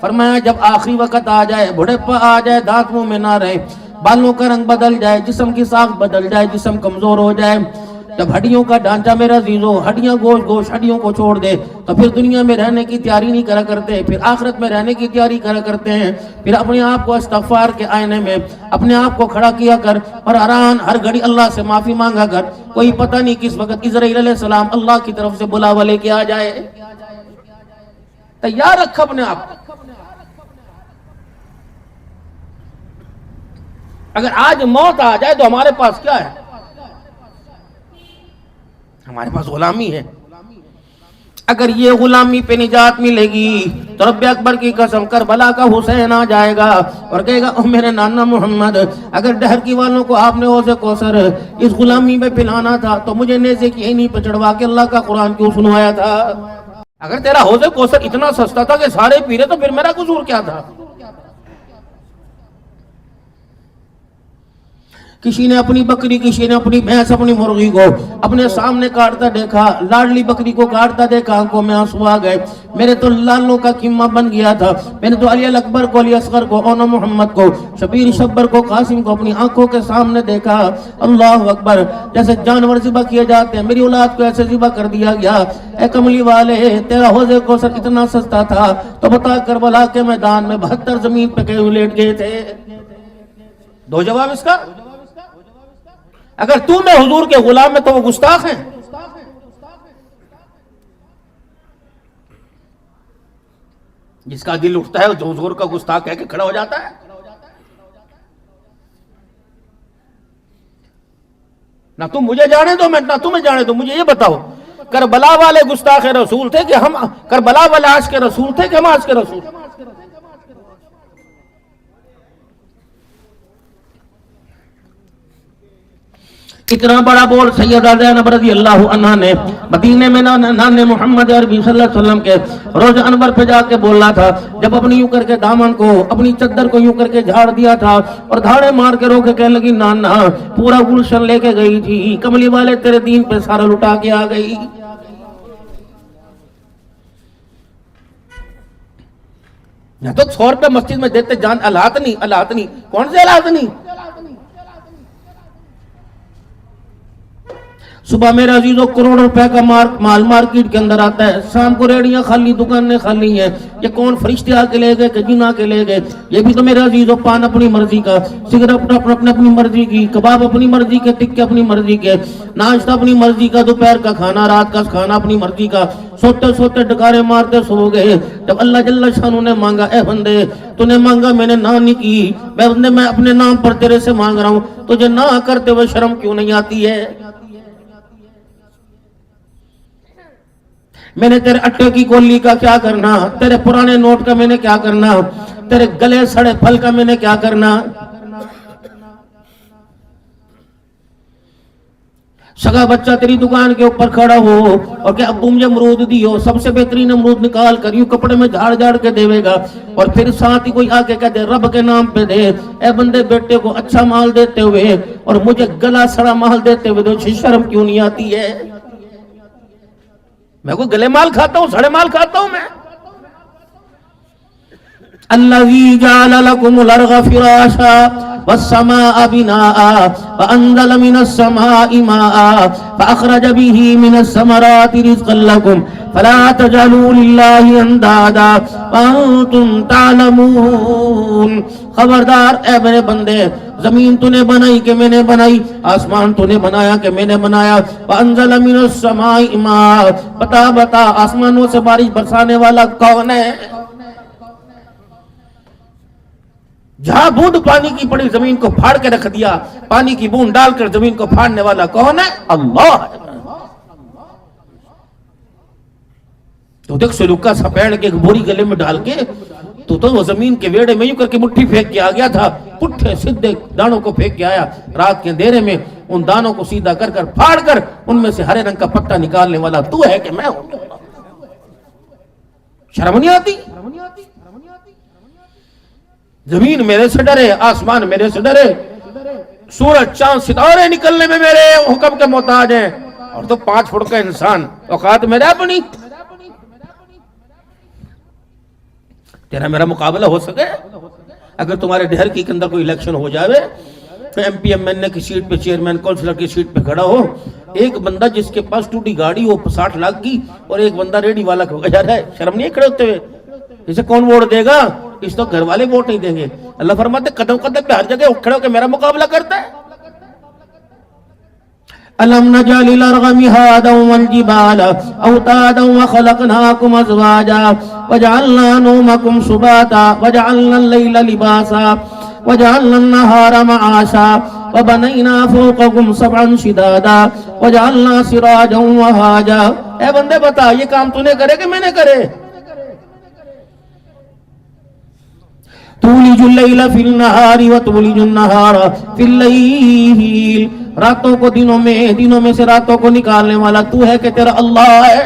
فرمایا جب آخری وقت آ جائے، بڑھاپا آ جائے، دانت منہ میں نہ رہے، بالوں کا رنگ بدل جائے، جسم کی ساخت بدل جائے، جسم کمزور ہو جائے، جب ہڈیوں کا ڈھانچہ میرا عزیزو، ہڈیاں گوشت ہڈیوں کو چھوڑ دے، تو پھر دنیا میں رہنے کی تیاری نہیں کرا کرتے، پھر آخرت میں رہنے کی تیاری کرا کرتے ہیں۔ پھر اپنے آپ کو استغفار کے آئینے میں اپنے آپ کو کھڑا کیا کر اور ہر گھڑی اللہ سے معافی مانگا کر، کوئی پتہ نہیں کس وقت اسرائیل علیہ السلام اللہ کی طرف سے بلاوا لے کے آ جائے۔ تیار رکھ اپنے آپ کو۔ اگر آج موت آ جائے تو ہمارے پاس کیا ہے؟ ہمارے پاس غلامی ہے۔ اگر یہ غلامی پہ نجات ملے گی تو رب اکبر کی قسم کربلا کا حسین آ جائے گا اور کہے گا او میرے نانا محمد، اگر ڈہر کی والوں کو آپ نے حوض کوثر اس غلامی میں پلانا تھا تو مجھے نیزے کی اینی پہ چڑھوا کے اللہ کا قرآن کیوں سنوایا تھا؟ اگر تیرا حوض کوثر اتنا سستا تھا کہ سارے پیرے تو پھر میرا قصور کیا تھا؟ کسی نے اپنی بکری، کسی نے اپنی بھینس، اپنی مرغی کو اپنے سامنے کاٹتا دیکھا، لاڈلی بکری کو کاٹتا دیکھا، آنکھوں میں آنسو آ گئے۔ میرے تو لالوں کا قیمہ بن گیا تھا، میں نے تو علی اکبر کو، علی اصغر کو، اونا محمد کو، شبیر شبر کو، قاسم کو اپنی آنکھوں کے سامنے دیکھا۔ اللہ اکبر، جیسے جانور ذبح کیے جاتے ہیں، میری اولاد کو ایسے ذبح کر دیا گیا۔ اے کملی والے، تیرا حوض کوثر اتنا سستا تھا تو بتا کربلا کے میدان میں 72 زمین پہ کہیں لیٹ گئے تھے۔ دو جواب اس کا۔ اگر تو میں حضور کے غلام میں تو وہ گستاخ ہیں۔ جس کا دل اٹھتا ہے جو حضور کا گستاخ کہہ کے کھڑا ہو جاتا ہے۔ نہ تم مجھے جانے دو، میں نہ تمہیں جانے دو، مجھے یہ بتاؤ کربلا والے گستاخ رسول تھے کہ ہم، کربلا والے آج کے رسول تھے کہ ہم آج کے رسول؟ اتنا بڑا بول سیدہ زینب رضی اللہ عنہ نے مدینے میں نانے محمد عربی صلی اللہ علیہ وسلم کے روز انور پہ جا کے بولا تھا، جب اپنی یوں کر کے دامن کو، اپنی چادر کو یوں کر کے جھاڑ دیا تھا اور دھاڑے مار کے رو کے کہنے لگی نانا پورا گلشن لے کے گئی تھی، کملی والے تیرے دین پہ سارا لٹا کے آ گئی۔ یا تو 100 روپے مسجد میں دیتے جان الہات نہیں، کون سے الہات نہیں؟ صبح میرا عزیزوں کروڑ روپے کا مال مارکیٹ کے اندر آتا ہے، شام کو ریڑیاں خالی، دکانیں خالی ہیں، یہ کون فرشتے آ کے لے گئے کہ جن آ کے لے گئے؟ یہ بھی تو میرا عزیزوں پان اپنی مرضی کا، سگریٹ اپنی مرضی کی، کباب اپنی مرضی کے، ٹکے اپنی مرضی کے، ناشتہ اپنی مرضی کا، دوپہر کا کھانا، رات کا کھانا اپنی مرضی کا، سوتے سوتے ڈکارے مارتے سو گئے۔ جب اللہ جل شانہ نے مانگا اے بندے تو نے مانگا میں نے نہ نہیں کی، میں اپنے نام پر تیرے سے مانگ رہا ہوں، تجھے نہ کرتے ہوئے شرم کیوں نہیں آتی ہے؟ میں نے تیرے اٹے کی کولی کا کیا کرنا، تیرے پرانے نوٹ کا میں نے کیا کرنا، تیرے گلے سڑے پھل کا میں نے کیا کرنا؟ سگا بچہ تیری دکان کے اوپر کھڑا ہو اور کہ ابو مجھے امرود دیو، سب سے بہترین امرود نکال کر یوں کپڑے میں جھاڑ جھاڑ کے دے گا، اور پھر ساتھ ہی کوئی آ کے کہتے رب کے نام پہ دے، اے بندے بیٹے کو اچھا مال دیتے ہوئے اور مجھے گلا سڑا مال دیتے ہوئے تو شرم کیوں نہیں آتی ہے؟ میں کوئی گلے مال کھاتا ہوں، سڑے مال کھاتا ہوں میں؟ الذی جعل لکم الارض فراشا والسماء بناء وانزل من السماء ماء فاخرج به من الثمرات رزقا لکم فلا تجعلوا للہ اندادا وانتم تعلمون۔ خبردار اے میرے بندے، زمین تو نے بنائی کہ میں نے بنائی، آسمان تو نے بنایا کہ میں نے بنایا، وانزل من السماء ماء، بتا آسمانوں سے بارش برسانے والا کون ہے؟ جہاں بوند پانی کی پڑی زمین کو پھاڑ کے رکھ دیا، پانی کی بوند ڈال کر زمین کو پھاڑنے والا کون ہے؟ اللہ ہے۔ تو دیکھ سلوکا سا پہن کے بوری گلے میں ڈال کے تو وہ زمین کے ویڑے میں یوں کر کے مٹھی پھینک کے آ گیا تھا، پٹھے سدھے دانوں کو پھینک کے آیا، رات کے اندھیرے میں ان دانوں کو سیدھا کر کر پھاڑ کر ان میں سے ہرے رنگ کا پتا نکالنے والا تو ہے کہ میں ہوں؟ شرم نہیں آتی؟ زمین میرے سے ڈرے، آسمان میرے سے ڈرے، سورج چاند ستارے نکلنے میں میرے حکم کے محتاج ہیں، اور تو 5 فٹ کا انسان، اوقات میرے اپنی۔ تیرا میرا مقابلہ ہو سکے؟ اگر تمہارے ڈہر کے اندر کوئی الیکشن ہو جاوے تو ایم پی ایم این اے کی سیٹ پہ چیئرمین کونسلر کی سیٹ پہ کھڑا ہو، ایک بندہ جس کے پاس ٹوٹی گاڑی ہو 60 لاکھ کی اور ایک بندہ ریڈی والا جا رہا ہے، شرم نہیں ہے کھڑے ہوتے ہوئے؟ اسے کون ووٹ دے گا؟ اس تو گھر والے ووٹ نہیں دیں گے۔ اللہ فرماتے قدم قدم پہ ہر جگہ کھڑے ہو کے میرا مقابلہ کرتا ہے۔ أَلَمْ نَجْعَلِ الْأَرْضَ مِهَادًا وَالْجِبَالَ أَوْتَادًا وَخَلَقْنَاكُمْ أَزْوَاجًا وَجَعَلْنَا نَوْمَكُمْ سُبَاتًا وَجَعَلْنَا اللَّيْلَ لِبَاسًا وَجَعَلْنَا النَّهَارَ مَعَاشًا وَبَنَيْنَا فَوْقَكُمْ سَبْعًا شِدَادًا وَجَعَلْنَا سِرَاجًا وَهَاجًا۔ اے بندے بتا یہ کام تو نے کرے کہ میں نے کرے؟ تولج اللیل فی النہار وتولج النہار فی اللیل، راتوں کو دنوں میں سے راتوں کو نکالنے والا تو ہے کہ تیرا اللہ ہے۔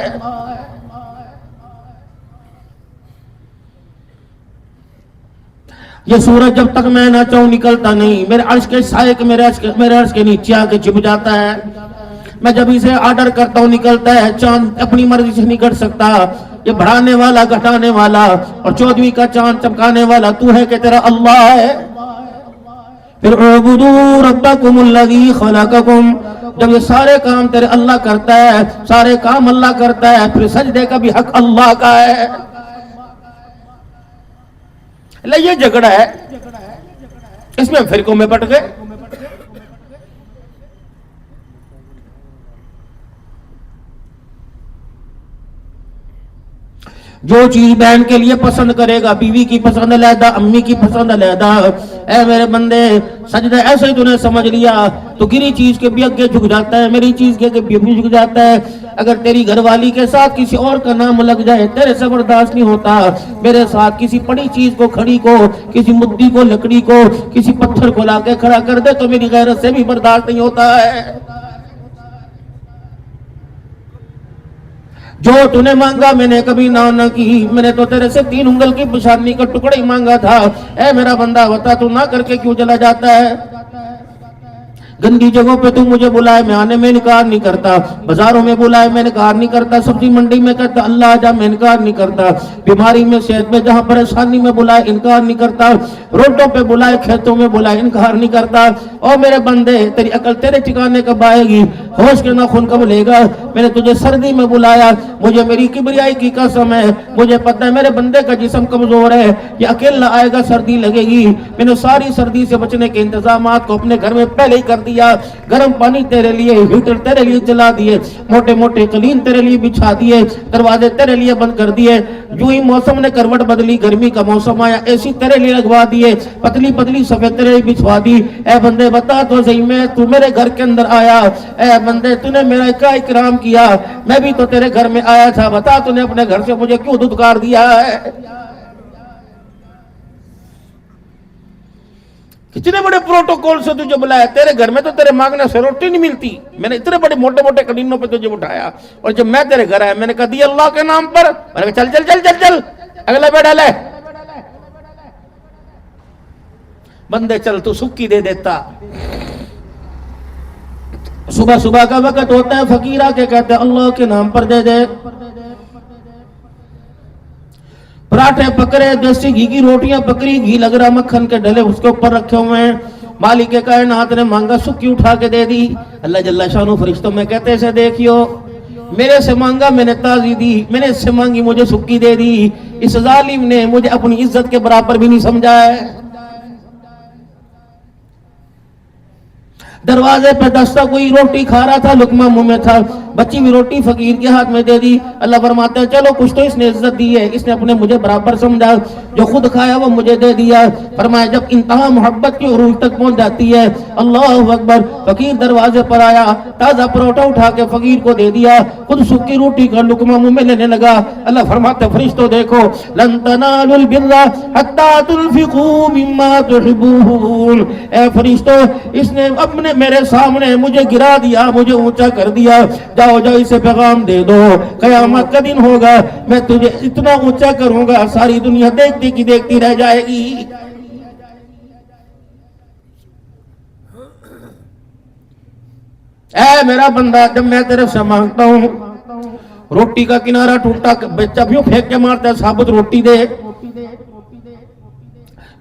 یہ سورج جب تک میں نہ چاہوں نکلتا نہیں، میرے عرش کے سائے کے میرے عرش کے نیچے آ کے چھپ جاتا ہے۔ میں جب اسے آرڈر کرتا ہوں نکلتا ہے۔ چاند اپنی مرضی سے نہیں کر سکتا، یہ بڑھانے والا گھٹانے والا اور 14ویں کا چاند چمکانے والا تو ہے کہ تیرا اللہ ہے۔ پھر اعبدوا ربکم الذی خلقکم، جب یہ سارے کام تیرے اللہ کرتا ہے، سارے کام اللہ کرتا ہے، پھر سجدے کا بھی حق اللہ کا ہے۔ یہ جھگڑا ہے، اس میں فرقوں میں بٹ گئے۔ جو چیز بہن کے لیے پسند کرے گا، بیوی کی پسند علیحدہ، امی کی پسند علیحدہ۔ اے میرے بندے سجدہ ایسے ہی تو نے سمجھ لیا تو گری چیز کے بھی اگے جھک جاتا ہے، میری چیز کے بھی جھک جاتا ہے۔ اگر تیری گھر والی کے ساتھ کسی اور کا نام لگ جائے تیرے سے برداشت نہیں ہوتا، میرے ساتھ کسی پڑی چیز کو، کھڑی کو، کسی مدی کو، لکڑی کو، کسی پتھر کو لا کے کھڑا کر دے تو میری غیرت سے بھی برداشت نہیں ہوتا ہے۔ جو تو نے مانگا میں نے کبھی نہ کی، میں نے تو تیرے سے 3 انگل کی پیشانی کا ٹکڑا ہی مانگا تھا۔ اے میرا بندہ بتا تو نہ کر کے کیوں چلا جاتا ہے؟ گندی جگہوں پہ تو مجھے بلائے میں آنے میں انکار نہیں کرتا، بازاروں میں بلائے میں انکار نہیں کرتا، سبزی منڈی میں کہتا اللہ آجا میں انکار نہیں کرتا، بیماری میں صحت میں جہاں پریشانی میں بلائے انکار نہیں کرتا، روڈوں پہ بلائے کھیتوں میں بلائے انکار نہیں کرتا۔ او میرے بندے تیری عقل تیرے ٹھکانے کب آئے گی؟ ہوش کے ناخن کب لے گا؟ میں نے تجھے سردی میں بلایا، مجھے میری کبریائی کی قسم ہے، مجھے پتہ ہے میرے بندے کا جسم کمزور ہے، یہ اکیلا آئے گا سردی لگے گی۔ میں نے ساری سردی سے بچنے کے انتظامات کو اپنے گھر میں پہلے ہی کر دیا، گرم پانی تیرے لیے، ہیٹر تیرے لیے چلا دیے، موٹے موٹے قلین تیرے لیے بچھا دیے، دروازے تیرے لیے بند کر دیے۔ جو ہی موسم نے کروٹ بدلی، گرمی کا موسم آیا، ایسی تیرے لیے لگوا دیے، پتلی پتلی سفید تیرے لیے بچھوا دی۔ اے بندے بتا تو صحیح، میں تو میرے گھر کے اندر آیا، اے بندے تو نے میرا کیا اکرام کیا؟ میں بھی تو تیرے گھر میں آیا تھا، بتا تو نے اپنے گھر سے مجھے کیوں دھتکار دیا ہے؟ کتنے بڑے پروٹوکول سے تجھے بلایا، تیرے گھر میں تو تیرے مانگنے سے روٹی نہیں ملتی، میں نے اتنے بڑے موٹے موٹے کلینوں پہ تجھے اٹھایا، اور جب میں تیرے گھر آیا میں نے کہا دی اللہ کے نام پر، میں نے کہا چل چل چل چل چل اگلا بیٹھا لے بندے، چل تو سکی دے دیتا۔ صبح صبح کا وقت ہوتا ہے، فقیر آ کے کہتے ہیں اللہ کے نام پر دے دے۔ پراٹھے پکڑے، دیسی گھی کی روٹیاں پکڑی، گھی لگ رہا مکھن کے ڈلے اس کے اوپر رکھے ہوئے ہیں۔ مالک کائنات نے مانگا، سکی اٹھا کے دے دی۔ اللہ جل شانہ فرشتوں میں کہتے سے دیکھیو، میرے سے مانگا میں نے تازی دی، میں نے اس سے مانگی مجھے سکی دے دی۔ اس ظالم نے مجھے اپنی عزت کے برابر بھی نہیں سمجھا ہے۔ دروازے پہ دستہ، کوئی روٹی کھا رہا تھا، لقمہ منہ میں تھا، بچی بھی روٹی فقیر کے ہاتھ میں دے دی۔ اللہ فرماتے ہیں چلو کچھ تو اس نے عزت دی ہے، اس نے اپنے مجھے برابر سمجھا، جو خود کھایا وہ مجھے دے دیا۔ فرمایا جب انتہا محبت کی عروج تک پہنچ جاتی ہے، اللہ اکبر، فقیر دروازے پر آیا، تازہ پروٹا اٹھا کے فقیر کو دے دیا، خود سکی روٹی کا لقمہ منہ میں لینے لگا۔ اللہ فرماتے ہیں فرشتوں دیکھو، لن تنالوا البر حتی تنفقوا مما تحبون۔ اے فرشتوں، اس نے اپنے میرے سامنے مجھے گرا دیا، مجھے اونچا کر دیا، جاؤ جاؤ اسے پیغام دے دو، قیامت کا دن ہوگا میں تجھے اتنا اونچا کروں گا ساری دنیا دیکھتی کی دیکھتی رہ جائے گی۔ اے میرا بندہ، جب میں تیرے سے مانگتا ہوں، روٹی کا کنارہ ٹوٹا بچہ بھی پھینک کے مارتا ہے، ثابت روٹی دے،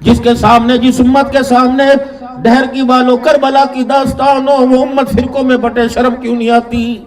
جس کے سامنے، جس امت کے سامنے دہر کی بالوں کربلا کی داستان ہو، وہ امت فرقوں میں بٹے، شرم کیوں نہیں آتی؟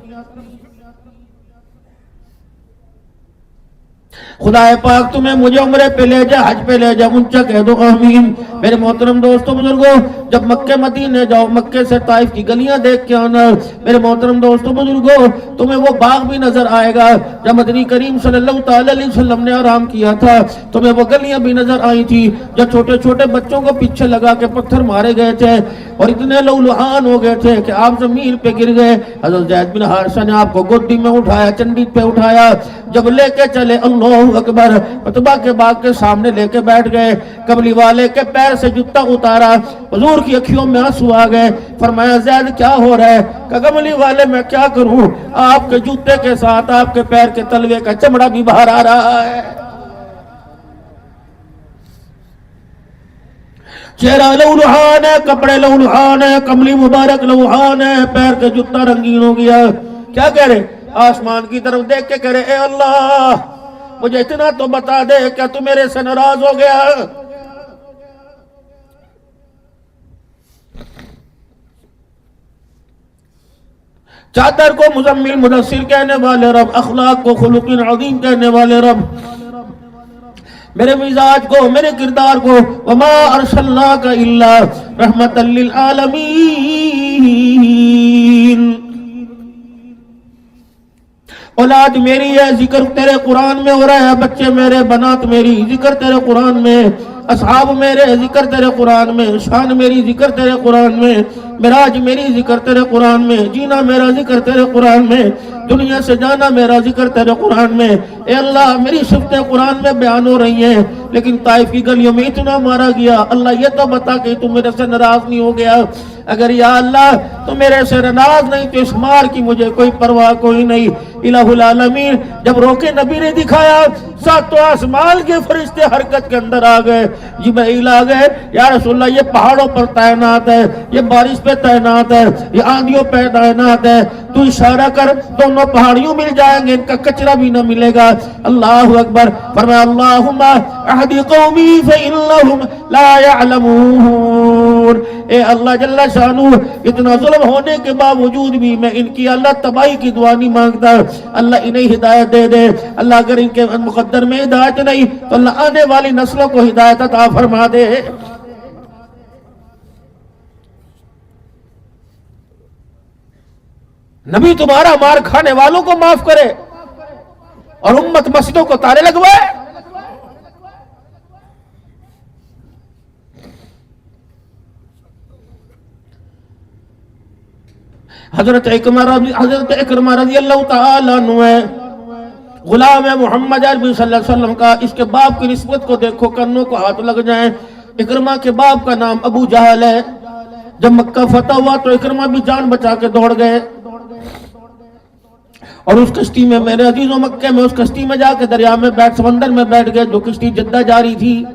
خدا پاک تمہیں مجھے عمرے پہ لے جا، حج پہ لے جا، اونچا کہہ دو آمین۔ میرے محترم دوستوں بزرگوں، جب مکہ مدینے جاؤ، مکے سے طائف کی گلیاں دیکھ کے آنا۔ میرے محترم دوستوں بزرگوں، تمہیں وہ باغ بھی نظر آئے گا جب مدنی کریم صلی اللہ تعالی علیہ وسلم نے آرام کیا تھا، تمہیں وہ گلیاں بھی نظر آئی تھی جو چھوٹے چھوٹے بچوں کو پیچھے لگا کے پتھر مارے گئے تھے اور اتنے لہولہان ہو گئے تھے کہ آپ زمین پہ گر گئے۔ حضرت زید بن حارثہ نے آپ کو گودی میں اٹھایا، چنڈی پہ اٹھایا، جب لے کے چلے اللہ اکبر، عتبہ کے باغ کے سامنے لے کے بیٹھ گئے، کملی والے کے پیر سے جوتا اتارا، حضور کی اکھیوں میں آنسو آ گئے۔ فرمایا زید کیا ہو رہا ہے؟ کہ کملی والے میں کیا کروں، آپ کے جوتے کے ساتھ آپ کے پیر کے تلوے کا چمڑا بھی باہر آ رہا ہے۔ چہرہ لہولہان ہے، کپڑے لہولہان ہے، کملی مبارک لہولہان ہے، پیر کے جوتا رنگین ہو گیا۔ کیا کہہ رہے؟ آسمان کی طرف دیکھ کے کہہ رہے اے اللہ مجھے اتنا تو بتا دے، کیا تو میرے سے ناراض ہو گیا؟ چادر کو مزمل مدثر کہنے والے رب، اخلاق کو خلق عظیم کہنے والے رب، میرے مزاج کو، میرے کردار کو، وما ارسلناک الا رحمتا للعالمین، اولاد میری ہے، ذکر تیرے قرآن میں ہو رہا ہے، بچے میرے، بنات میری، ذکر تیرے قرآن میں، اصحاب میرے، ذکر تیرے قرآن میں، شان میری، ذکر تیرے قرآن میں، معراج میری، ذکر تیرے قرآن میں، جینا میرا، ذکر تیرے قرآن میں، دنیا سے جانا میرا، ذکر تیرے قرآن میں۔ اے اللہ میری صفتیں قرآن میں بیان ہو رہی ہیں لیکن طائف کی گلیوں میں اتنا مارا گیا، اللہ یہ تو بتا کہ تو میرے سے ناراض نہیں ہو گیا؟ اگر یا اللہ تو میرے سے ناراض نہیں تو اس مار کی مجھے کوئی پرواہ کوئی نہیں۔ الہ العالمین جب روکے نبی نے دکھایا، ساتوں آسمان کے فرشتے حرکت کے اندر آ گئے، جبرائیل آ گئے، یا رسول اللہ یہ پہاڑوں پر تعینات ہے، یہ بارش پہ تعینات ہے، یہ آندھیوں پہ تعینات ہے، تو اشارہ کر دونوں پہاڑیوں مل جائیں گے، ان کا کچرا بھی نہ ملے گا۔ اللہ اکبر۔ فرمایا اللہم اہد قومی فإنہم لا يعلمون۔ اے اللہ جل شانہ اتنا ظلم ہونے کے باوجود بھی میں ان کی اللہ تباہی کی دعا نہیں مانگتا، اللہ انہیں ہدایت دے دے۔ اللہ اگر ان کے مقدر میں ہدایت نہیں تو اللہ آنے والی نسلوں کو ہدایت عطا فرما دے۔ نبی تمہارا مار کھانے والوں کو معاف کرے اور امت مسجدوں کو تالے لگوائے۔ حضرت اکرمہ رضی اللہ تعالیٰ عنہ ہے، غلام محمد عربی صلی اللہ علیہ وسلم کا، اس کے باپ کی نسبت کو دیکھو، کنوں کو ہاتھ لگ جائیں۔ اکرمہ کے باپ کا نام ابو جہل ہے۔ جب مکہ فتح ہوا تو اکرمہ بھی جان بچا کے دوڑ گئے اور اس کشتی میں، میرے عزیزوں مکہ میں اس کشتی میں جا کے دریا میں بیٹھ، سمندر میں بیٹھ گئے جو کشتی جدہ جاری تھی۔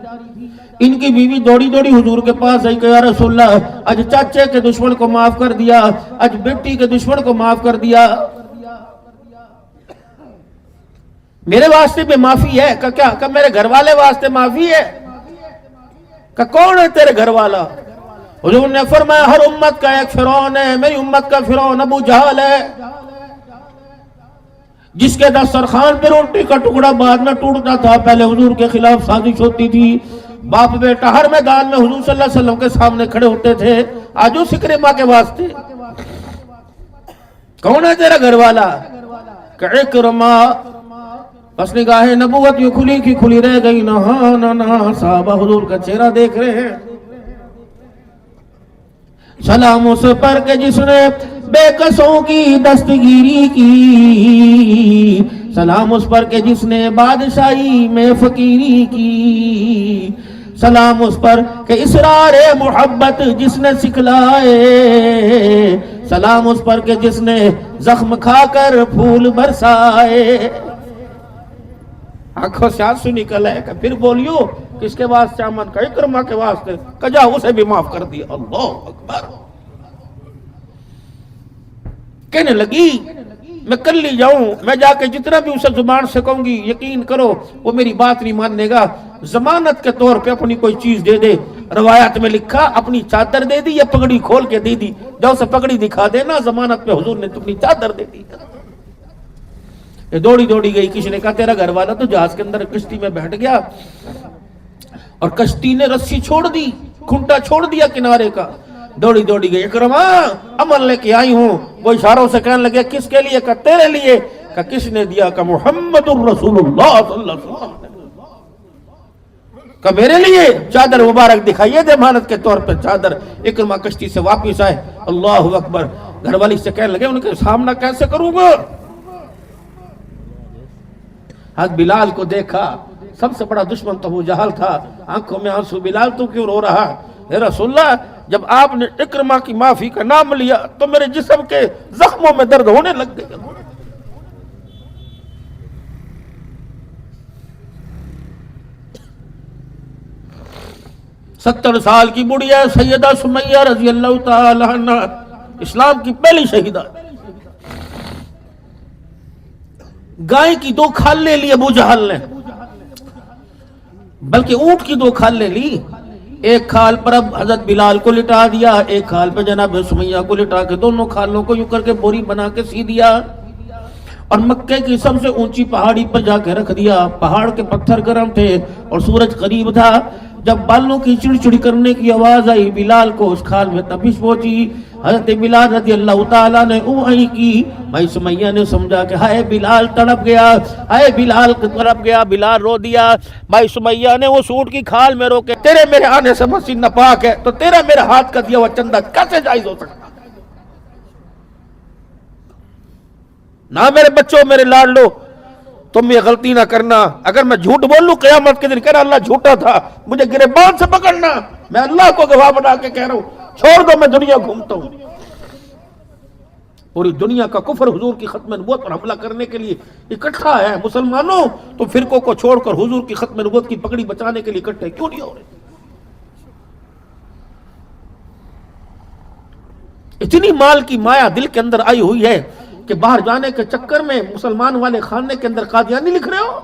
ان کی بیوی دوڑی دوڑی حضور کے پاس آئی کہ یا رسول اللہ آج چاچے کے دشمن کو معاف کر دیا، آج بیٹی کے دشمن کو معاف کر دیا، میرے واسطے بھی معافی ہے؟ کہ کیا؟ کہ میرے گھر والے واسطے معافی ہے؟ کہ کون ہے تیرے گھر والا؟ حضور نے فرمایا ہر امت کا ایک فرعون ہے، میری امت کا فرعون ابو جہل ہے، جس کے دسترخوان پہ روٹی کا ٹکڑا بعد میں ٹوٹتا تھا، پہلے حضور کے خلاف سازش ہوتی تھی، باپ بیٹا ہر میدان میں حضور صلی اللہ علیہ وسلم کے سامنے کھڑے ہوتے تھے، آج اس اکرمہ کے واسطے کون ہے تیرا گھر والا؟ کہ اکرمہ۔ بس نگاہ نبوت یوں کھلی کی کھلی رہ گئی، نہ صحابہ حضور کا چہرہ دیکھ رہے ہیں۔ سلام اس پر کہ جس نے بے کسوں کی دستگیری کی، سلام اس پر کہ جس نے بادشاہی میں فقیری کی، سلام اس پر کہ اسرار محبت جس نے سکھلائے، سلام اس پر کہ جس نے زخم کھا کر پھول برسائے۔ آنکھوں سے آنسو نکل ہے کہ پھر بولیو کس کے واسطے؟ امن کا، اکرمہ کے واسطے، کجا اسے بھی معاف کر دیا۔ اللہ اکبر۔ کہنے لگی میں کل لی جاؤں، میں جا کے جتنا بھی اسے زبان سے کہوں گی یقین کرو وہ میری بات نہیں ماننے گا، ضمانت کے طور پہ اپنی کوئی چیز دے دے۔ روایات میں لکھا اپنی چادر دے دی یا پگڑی کھول کے دے دی، جب اسے پگڑی دکھا دینا ضمانت پہ حضور نے اپنی چادر دے دی۔ یہ دوڑی دوڑی گئی، کسی نے کہا تیرا گھر والا تو جہاز کے اندر کشتی میں بیٹھ گیا اور کشتی نے رسی چھوڑ دی، کھنٹا چھوڑ دیا کنارے کا، دوڑی دوڑی گئی، اکرما عمل لے کے آئی ہوں۔ وہ اشاروں سے کہنے لگے کس کے لیے؟ کہ تیرے لیے۔ کہ کس نے دیا؟ کہ محمد الرسول اللہ صلی اللہ علیہ وسلم۔ کہ میرے لیے چادر مبارک دکھائیے ضمانت کے طور پہ چادر۔ اکرما کشتی سے واپس آئے، اللہ اکبر، گھر والی سے کہنے لگے ان کے سامنا کیسے کروں گا؟ حضرت بلال کو دیکھا، سب سے بڑا دشمن تو ابو جہل تھا، آنکھوں میں آنسو، بلال تو کیوں رو رہا؟ اے رسول اللہ، جب آپ نے اکرما کی معافی کا نام لیا تو میرے جسم کے زخموں میں درد ہونے لگ گئے۔ 70 سال کی بڑھیا سیدہ سمیہ رضی اللہ تعالی عنہ، اسلام کی پہلی شہیدہ، گائے کی 2 کھال لے لی ابو جہل نے، بلکہ اونٹ کی 2 کھال لے لی۔ ایک کھال پر اب حضرت بلال کو لٹا دیا، ایک کھال پہ جناب سمیہ کو لٹا کے دونوں کھالوں کو یوں کر کے بوری بنا کے سی دیا اور مکے کی سب سے اونچی پہاڑی پر جا کے رکھ دیا۔ پہاڑ کے پتھر گرم تھے اور سورج قریب تھا۔ جب بالوں کی چڑچڑی کرنے کی آواز آئی بلال کو اس کھال میں تپش پہنچی، حضرت بلال رضی اللہ تعالیٰ نے اونئی کی، بھائی سمیہ نے سمجھا کہ ہائے بلال تڑپ گیا، ہائے بلال تڑپ گیا، بلال رو دیا۔ بھائی سمیہ نے وہ سوٹ کی کھال میں رو کے تیرے میرے آنے سے مسجد ناپاک ہے تو تیرا میرا ہاتھ کا دیا ہوا چندہ کیسے جائز ہو سکتا؟ نہ میرے بچوں میرے لاڈلو تم یہ غلطی نہ کرنا، اگر میں جھوٹ بول لوں قیامت کے دن کہنا اللہ جھوٹا تھا، مجھے گریبان سے پکڑنا، میں اللہ کو گواہ بنا کے کہہ رہا ہوں، چھوڑ دو میں دنیا گھومتا ہوں۔ پوری دنیا کا کفر حضور کی ختم نبوت پر حملہ کرنے کے لیے اکٹھا ہے، مسلمانوں تو فرقوں کو چھوڑ کر حضور کی ختم نبوت کی پگڑی بچانے کے لیے اکٹھے کیوں نہیں ہو رہے؟ اتنی مال کی مایا دل کے اندر آئی ہوئی ہے کہ باہر جانے کے چکر میں مسلمان والے خانے کے اندر قادیانی لکھ رہے ہو،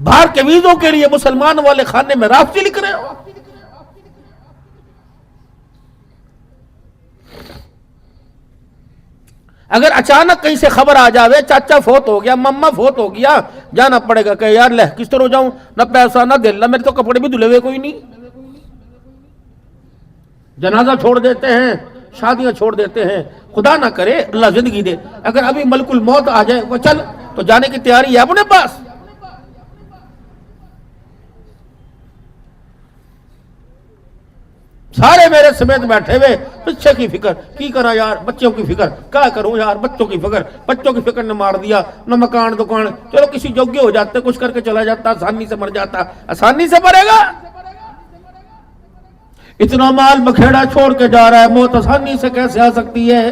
باہر کے ویزوں کے لیے مسلمان والے خانے میں رافضی لکھ رہے ہو۔ اگر اچانک کہیں سے خبر آ جاوے چاچا فوت ہو گیا، مما فوت ہو گیا، جانا پڑے گا کہ یار لہ کس طرح جاؤں، نہ پیسہ نہ دل، میرے تو کپڑے بھی دھلے ہوئے کوئی نہیں۔ جنازہ چھوڑ دیتے ہیں، شادیاں چھوڑ دیتے ہیں، خدا نہ کرے اللہ زندگی دے، اگر ابھی ملک الموت آ جائے وہ چل تو جانے کی تیاری ہے اپنے پاس۔ سارے میرے سمیت بیٹھے ہوئے، پیچھے کی فکر کی کرا یار، بچوں کی فکر کیا کروں یار، بچوں کی فکر نے مار دیا، نہ مکان دکان، چلو کسی جوگے ہو جاتے، کچھ کر کے چلا جاتا، آسانی سے مر جاتا، آسانی سے مرے گا۔ اتنا مال بکھیڑا چھوڑ کے جا رہا ہے، موت آسانی سے کیسے آ سکتی ہے؟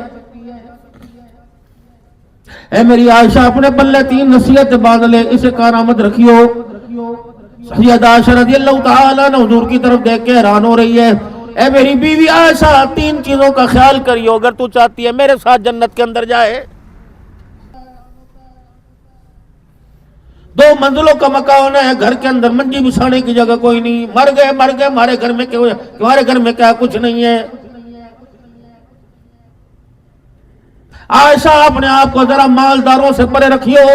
اے میری عائشہ اپنے پلے 3 نصیحت باندھ لے، اسے کارآمد رکھیو۔ سیدہ عائشہ رضی اللہ تعالیٰ عنہ حضور کی طرف دیکھ کے حیران ہو رہی ہے، اے میری بیوی عائشہ 3 چیزوں کا خیال کریو اگر تو چاہتی ہے میرے ساتھ جنت کے اندر جائے۔ 2 منزلوں کا مکان ہے، گھر کے اندر منجی بچھانے کی جگہ کوئی نہیں، مر گئے ہمارے گھر میں کیوں ہے؟ تمہارے گھر میں کیا کچھ نہیں ہے؟ عائشہ اپنے آپ کو ذرا مالداروں سے پرے رکھیو،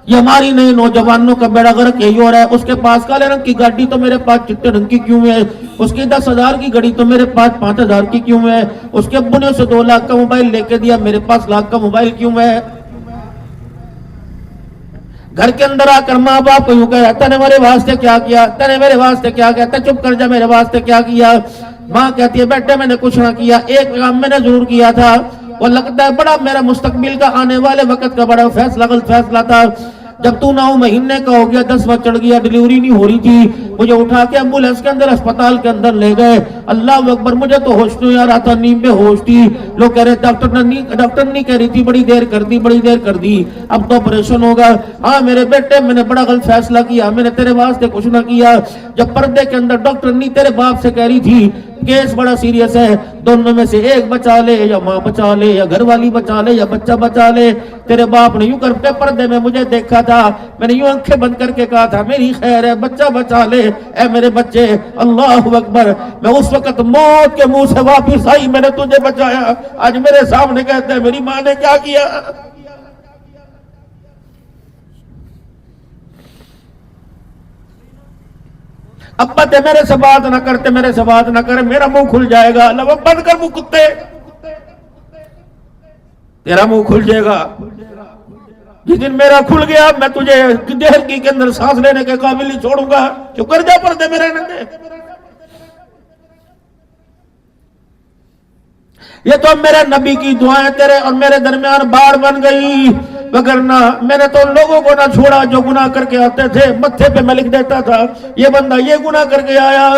یہ ہماری نہیں نوجوانوں کا بیڑا غرق یہی ہو رہا ہے۔ اس کے پاس کالے رنگ کی گاڑی تو میرے پاس چٹے رنگ کی کیوں ہے؟ اس کی 10,000 کی گھڑی تو میرے پاس 5,000 کی کیوں ہے؟ اس کے ابو نے اسے 2 لاکھ کا موبائل لے کے دیا، میرے پاس 1 لاکھ کا موبائل کیوں ہے؟ گھر کے اندر آ کر ماں باپ کو یوں کہہ رہا، تنے میرے واسطے کیا کیا، تنے میرے واسطے کیا کیا، چپ کر جا، میرے واسطے کیا کیا؟ ماں کہتی ہے بیٹے میں نے کچھ نہ کیا، ایک کام میں نے ضرور کیا تھا، وہ لگتا ہے بڑا میرا مستقبل کا آنے والے وقت کا بڑا غلط فیصلہ تھا۔ جب تو 9 مہینے کا ہو گیا، 10واں چڑھ گیا، ڈیلیوری نہیں ہو رہی تھی، مجھے اٹھا کے ایمبولینس کے اندر ہسپتال کے اندر لے گئے، اللہ اکبر. مجھے تو ہوش نہیں آ رہا تھا, نیند میں ہوش تھی. لوگ کہہ رہے ڈاکٹر نہیں کہہ رہی تھی بڑی دیر کر دی, اب تو آپریشن ہوگا. ہاں میرے بیٹے, میں نے بڑا غلط فیصلہ کیا, میں نے تیرے واسطے کچھ نہ کیا. جب پردے کے اندر ڈاکٹر نہیں تیرے باپ سے کہہ رہی تھی کیس بڑا سیریس ہے, دونوں میں سے ایک بچا لے, یا ماں بچا لے, یا گھر والی بچا لے, یا بچہ بچا لے, تیرے باپ نے یوں کر کے پردے میں مجھے دیکھا تھا, میں نے یوں آنکھیں بند کر کے کہا تھا میری خیر ہے, بچہ بچا لے اے میرے بچے. اللہ اکبر. میں اس وقت موت کے منہ سے واپس آئی, میں نے تجھے بچایا. آج میرے سامنے کہتے ہیں میری ماں نے کیا کیا. ابا تے میرے سے بات نہ کرتے, میرے سے بات نہ کرے, میرا منہ کھل جائے گا. اللہ بند کر منہ کتے, تیرا منہ کھل جائے گا. جس دن میرا کھل گیا میں تجھے دہلکی کے اندر سانس لینے کے قابل نہیں چھوڑوں گا. جو کر جا پردے میرے نندے. یہ تو میرے نبی کی دعائیں تیرے اور میرے درمیان بار بن گئی, وگرنہ میں نے تو لوگوں کو نہ چھوڑا جو گناہ کر کے آتے تھے, متھے پہ میں لکھ دیتا تھا یہ بندہ یہ گناہ کر کے آیا.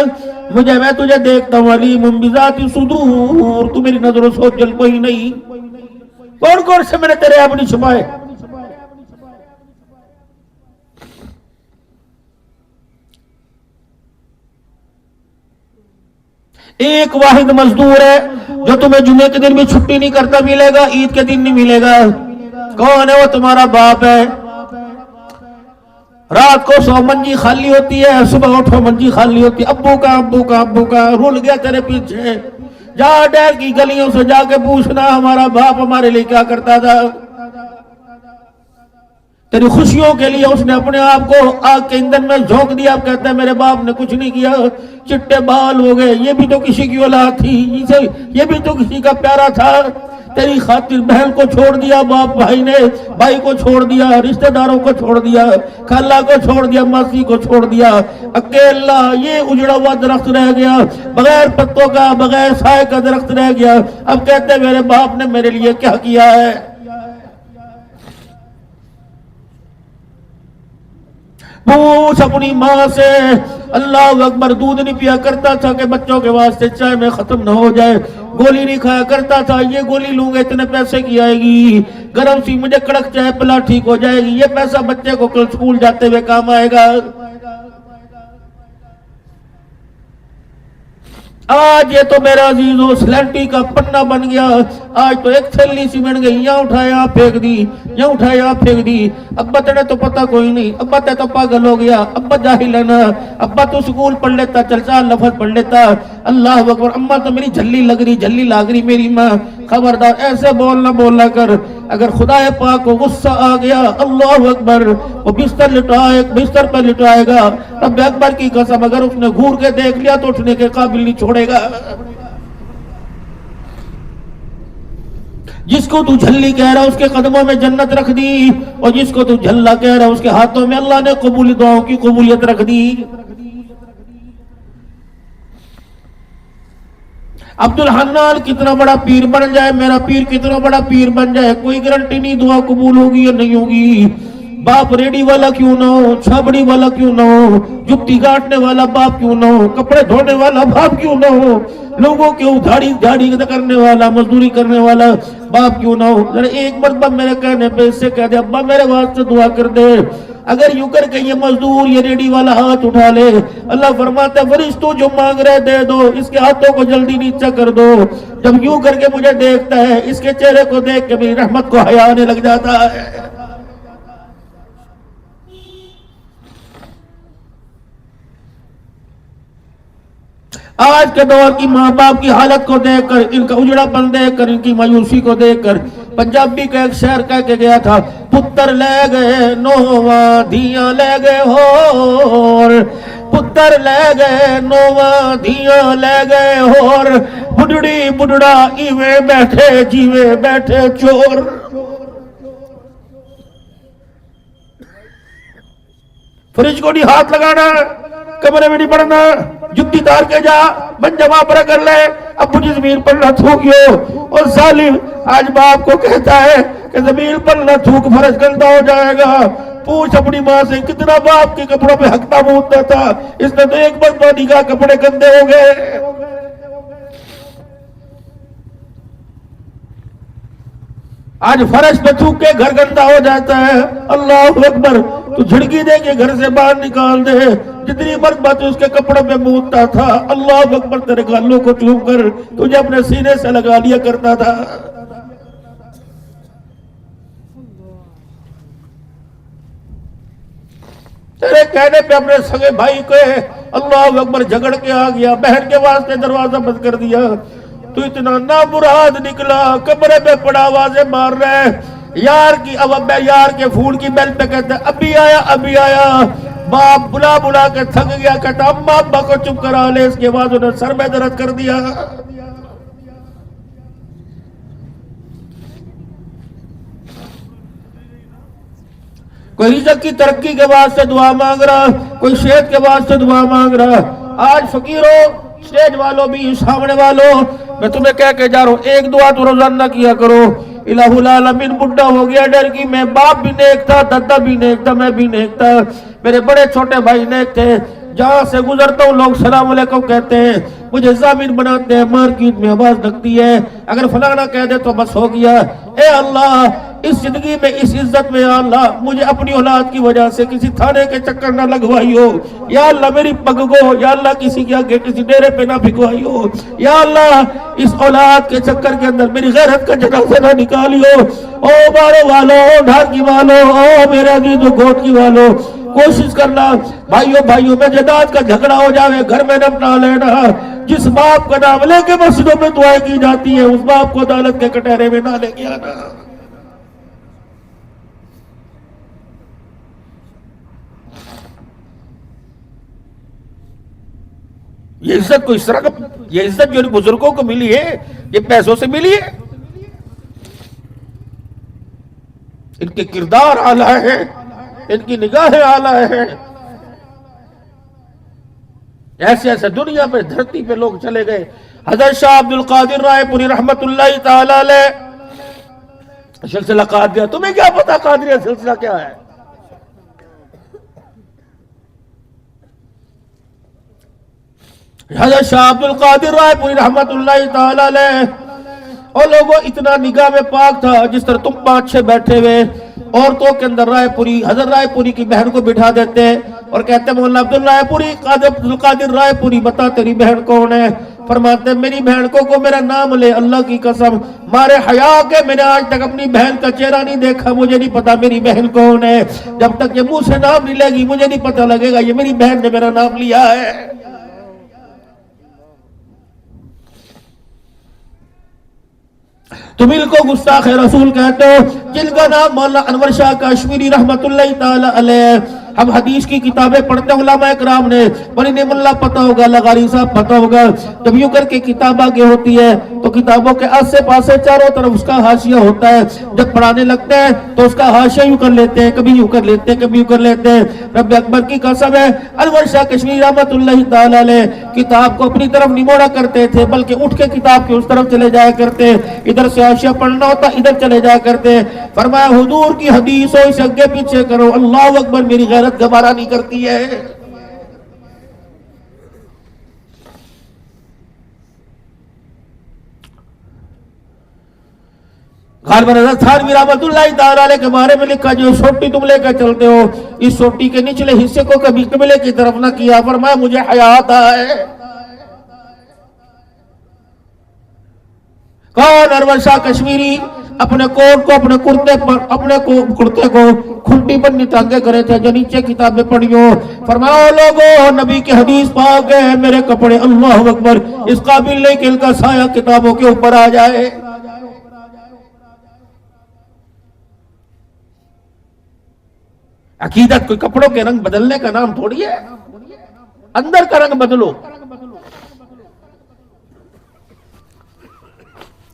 میں تجھے دیکھتا ہوں علیم بذات صدور, تو میری نظر و سوچ جل کوئی نہیں. کون کون سے میں نے تیرے عیب نہیں چھپائے. ایک واحد مزدور ہے جو تمہیں جمعے کے دن بھی چھٹی نہیں کرتا ملے گا, عید کے دن نہیں ملے گا. کون ہے وہ؟ تمہارا باپ ہے. رات کو 100 منجی خالی ہوتی ہے, صبح اٹھو منجی خالی ہوتی ہے. ابو کا رول گیا تیرے پیچھے. جا ڈیر کی گلیوں سے جا کے پوچھنا ہمارا باپ ہمارے لیے کیا کرتا تھا. تیری خوشیوں کے لیے اس نے اپنے آپ کو آگ کے ایندھن میں جھونک دیا. اب کہتا ہے میرے باپ نے کچھ نہیں کیا, چٹے بال ہو گئے. یہ بھی تو کسی کی اولاد تھی, یہ بھی تو کسی کا پیارا تھا. تیری خاطر بہن کو چھوڑ دیا باپ بھائی نے, بھائی کو چھوڑ دیا, رشتہ داروں کو چھوڑ دیا, خالہ کو چھوڑ دیا, ماسی کو چھوڑ دیا. اکیلا یہ اجڑا ہوا درخت رہ گیا, بغیر پتوں کا, بغیر سائے کا درخت رہ گیا. اب کہتے ہیں میرے باپ نے میرے لیے کیا کیا ہے. پوچھ اپنی ماں سے. اللہ اکبر. دودھ نہیں پیا کرتا تھا کہ بچوں کے واسطے چائے میں ختم نہ ہو جائے. گولی نہیں کھایا کرتا تھا, یہ گولی لوں گے اتنے پیسے کی آئے گی. گرم سی مجھے کڑک چائے پلا ٹھیک ہو جائے گی. یہ پیسہ بچے کو کل سکول جاتے ہوئے کام آئے گا. آج یہ تو میرا عزیزو سلینٹی کا پنہ بن گیا. آج تو ایک تھیلی سی بن گئی, یہاں اٹھایا یہاں پھینک دی, یہاں اٹھایا یہاں پھینک دی. ابا تیرے تو پتہ کوئی نہیں, ابا تے تو پاگل ہو گیا, ابا جاہل ہے نا, ابا تو سکول پڑھ لیتا, چل چال لفظ پڑھ لیتا. اللہ اکبر. اماں تو میری جھلی لگ رہی میری ماں. خبردار ایسے بولنا کر. اگر خدا پاک کو غصہ آ گیا, اللہ اکبر, وہ بستر پر لٹائے گا. رب اکبر کی قسم اگر اس نے گھور کے دیکھ لیا تو اٹھنے کے قابل نہیں چھوڑے گا. جس کو تو جھلی کہہ رہا اس کے قدموں میں جنت رکھ دی, اور جس کو تو جھلا کہہ رہا اس کے ہاتھوں میں اللہ نے دعاؤں کی قبولیت رکھ دی. عبد الحنان کتنا بڑا پیر بن جائے, میرا پیر کتنا بڑا پیر بن جائے, کوئی گارنٹی نہیں دعا قبول ہوگی یا نہیں ہوگی. باپ ریڈی والا کیوں نہ ہو, چھابڑی والا کیوں نہ ہو, جتی کاٹنے والا باپ کیوں نہ ہو, کپڑے دھونے والا باپ کیوں نہ ہو, لوگوں کے دھاڑی کرنے والا, مزدوری کرنے والا باپ کیوں نہ ہو. ذرا ایک مرتبہ میرے کہنے پہ اس سے کہہ دے ابا میرے واسطے دعا کر دے. اگر یوں کر کے یہ مزدور یہ ریڈی والا ہاتھ اٹھا لے, اللہ فرماتا ہے فرشتوں جو مانگ رہے دے دو, اس کے ہاتھوں کو جلدی نیچے کر دو. جب یوں کر کے مجھے دیکھتا ہے, اس کے چہرے کو دیکھ کے میری رحمت کو حیا آنے لگ جاتا ہے. آج کے دور کی ماں باپ کی حالت کو دیکھ کر, ان کا اجڑا پن دیکھ کر, ان کی مایوسی کو دیکھ کر, پنجابی کا ایک شعر کہہ کے گیا تھا, پتر لے گئے نوواں دھیاں لے گئے ہور, پتر لے گئے نوواں دھیاں لے گئے ہور, بڈڑی بڈڑا ایویں بیٹھے جیویں بیٹھے چور. فریج کو نہیں ہاتھ لگانا, کمرے میں نہیں پڑنا, جتی تار کے جا, بن جمع پر کر لے, اب مجھے زمین پر نہ تھوکیو. اور ظالم آج باپ کو کہتا ہے کہ زمین پر نہ تھوک, فرش گندہ ہو جائے گا. پوچھ اپنی ماں سے کتنا باپ کے کپڑوں پہ ہکتا مونتا تھا, اس نے تو ایک مرتبہ نگاہ کپڑے گندے ہو گئے. آج فرش پہ تھوک کے گھر گندا ہو جاتا ہے، اللہ اکبر، تو جھڑکی دے کے گھر سے باہر نکال دے، جتنی مرتبہ اس کے کپڑوں پہ مونتا تھا، اللہ اکبر، تیرے گالوں کو چوم کر تجھے اپنے سینے سے لگا لیا کرتا تھا۔ تیرے کہنے پہ اپنے سگے بھائی کو اللہ اکبر جھگڑ کے آ گیا، بہن کے واسطے دروازہ بند کر دیا، تو اتنا نامراد نکلا، کمرے پہ پڑا آوازیں مار رہے، یار کی یار کے پھول کی بیل پہ کہتے ابھی آیا ابھی آیا، باپ بلا بلا کے تھک گیا، کہتا اماں ابا کو چپ کرا لے، اس کے بعد انہیں سر میں درد کر دیا۔ کوئی رزق کی ترقی کے واسطے دعا مانگ رہا، کوئی صحت کے واسطے دعا مانگ رہا۔ آج فقیروں، اسٹیج والوں بھی، سامنے والوں، میں تمہیں کہہ کے جا رہا ہوں، ایک دعا تو روزانہ کیا کرو۔ الہ العالمین بڈھا ہو گیا ڈر کی، میں باپ بھی نیک تھا، دادا بھی نیک تھا، میں بھی نیک تھا، میرے بڑے چھوٹے بھائی نیک تھے، جہاں سے گزرتا ہوں لوگ سلام علیکم کہتے ہیں، مجھے ضامن بناتے ہیں، مارکیٹ میں آواز لگتی ہے، اگر فلانا کہہ دے تو بس ہو گیا۔ اے اللہ، اس زندگی میں، اس عزت میں، یا اللہ مجھے اپنی اولاد کی وجہ سے کسی تھانے کے چکر نہ لگوائی ہو، یا اللہ میری پگ کو، یا اللہ کسی کے آگے کسی ڈیرے پہ نہ بھگوائی ہو، یا اللہ اس اولاد کے چکر کے اندر میری غیرت کا جنازہ نہ نکالی ہو۔ او بارو والو، او ڈھاکی والو، او میرے عزیز و گود کی والو، کوشش کرنا بھائیوں میں جداد کا جھگڑا ہو جاوے گھر میں نہ بنا لینا، جس باپ کا نام لے کے مسجدوں میں دعائیں کی جاتی ہیں، اس باپ کو عدالت کے کٹہرے میں نہ لے کے آنا۔ یہ عزت کو اس طرح کا، یہ عزت جو بزرگوں کو ملی ہے یہ پیسوں سے ملی ہے، ان کے کردار اعلیٰ ہیں، ان کی نگاہیں اعلیٰ ہیں۔ ایسے ایسے دنیا پہ دھرتی پہ لوگ چلے گئے۔ حضرت شاہ عبد القادر رائے پوری رحمت اللہ تعالی علیہ سلسلہ قادریہ، تمہیں کیا پتا قادریہ سلسلہ کیا ہے؟ حضرت شاہ عبد القادر رائے پوری رحمت اللہ تعالی علیہ، اور لوگوں اتنا نگاہ میں پاک تھا، جس طرح تم 5-6 بیٹھے ہوئے عورتوں کے اندر رائے پوری، حضرت رائے پوری کی بہن کو بٹھا دیتے اور کہتے مولانا عبد رائے پوری، عبد القادر رائے پوری بتا تیری بہن کون ہے؟ فرماتے میری بہن کو میرا نام لے، اللہ کی قسم مارے حیا کے میں نے آج تک اپنی بہن کا چہرہ نہیں دیکھا، مجھے نہیں پتا میری بہن کون ہے، جب تک یہ منہ سے نام نہیں لے گی مجھے نہیں پتا لگے گا یہ میری بہن نے میرا نام لیا ہے۔ تم ان کو گستاخ رسول کہتے ہو، جن کا نام مولانا انور شاہ کشمیری رحمت اللہ تعالی علیہ، ہم حدیث کی کتابیں پڑھتے ہیں علماء اکرام نے، ولی نعم اللہ پتہ ہوگا، لغاری صاحب پتہ ہوگا، جب یوں کر کے کتاب آگے ہوتی ہے تو کتابوں کے آسے پاسے چاروں طرف اس کا حاشیہ ہوتا ہے، جب پڑھانے لگتے ہیں تو اس کا حاشیہ یوں کر لیتے ہیں، کبھی یوں کر لیتے ہیں، کبھی یوں کر لیتے ہیں۔ رب اکبر کی قسم ہے، انور شاہ کشمیری رحمت اللہ تعالی علیہ کتاب کو اپنی طرف نہیں موڑا کرتے تھے، بلکہ اٹھ کے کتاب کے اس طرف چلے جایا کرتے، ادھر سے حاشیہ پڑھنا ہوتا ادھر چلے جایا کرتے۔ فرمایا حضور کی حدیث ہو اسے اگے پیچھے کرو، اللہ اکبر میری غیرت گوارا نہیں کرتی ہے۔ غالباً حضرت تھانوی رحمت اللہ تعالی علیہ کے بارے میں لکھا، جو سوٹی تم لے کر چلتے ہو اس سوٹی کے نچلے حصے کو کبھی قبلے کی طرف نہ کیا، فرمایا مجھے حیا آتا ہے۔ کون؟ انور شاہ کشمیری اپنے کوٹ کو، اپنے کرتے کو کھنٹی پر نہیں ٹانگے کرے تھے، جو نیچے کتابیں پڑھی ہو، فرمایا لوگوں نبی کی حدیث پاک ہے، میرے کپڑے اللہ اکبر اس قابل نہیں کہ ان کا سایہ کتابوں کے اوپر آ جائے۔ عقیدت کوئی کپڑوں کے رنگ بدلنے کا نام تھوڑی ہے، اندر کا رنگ بدلو۔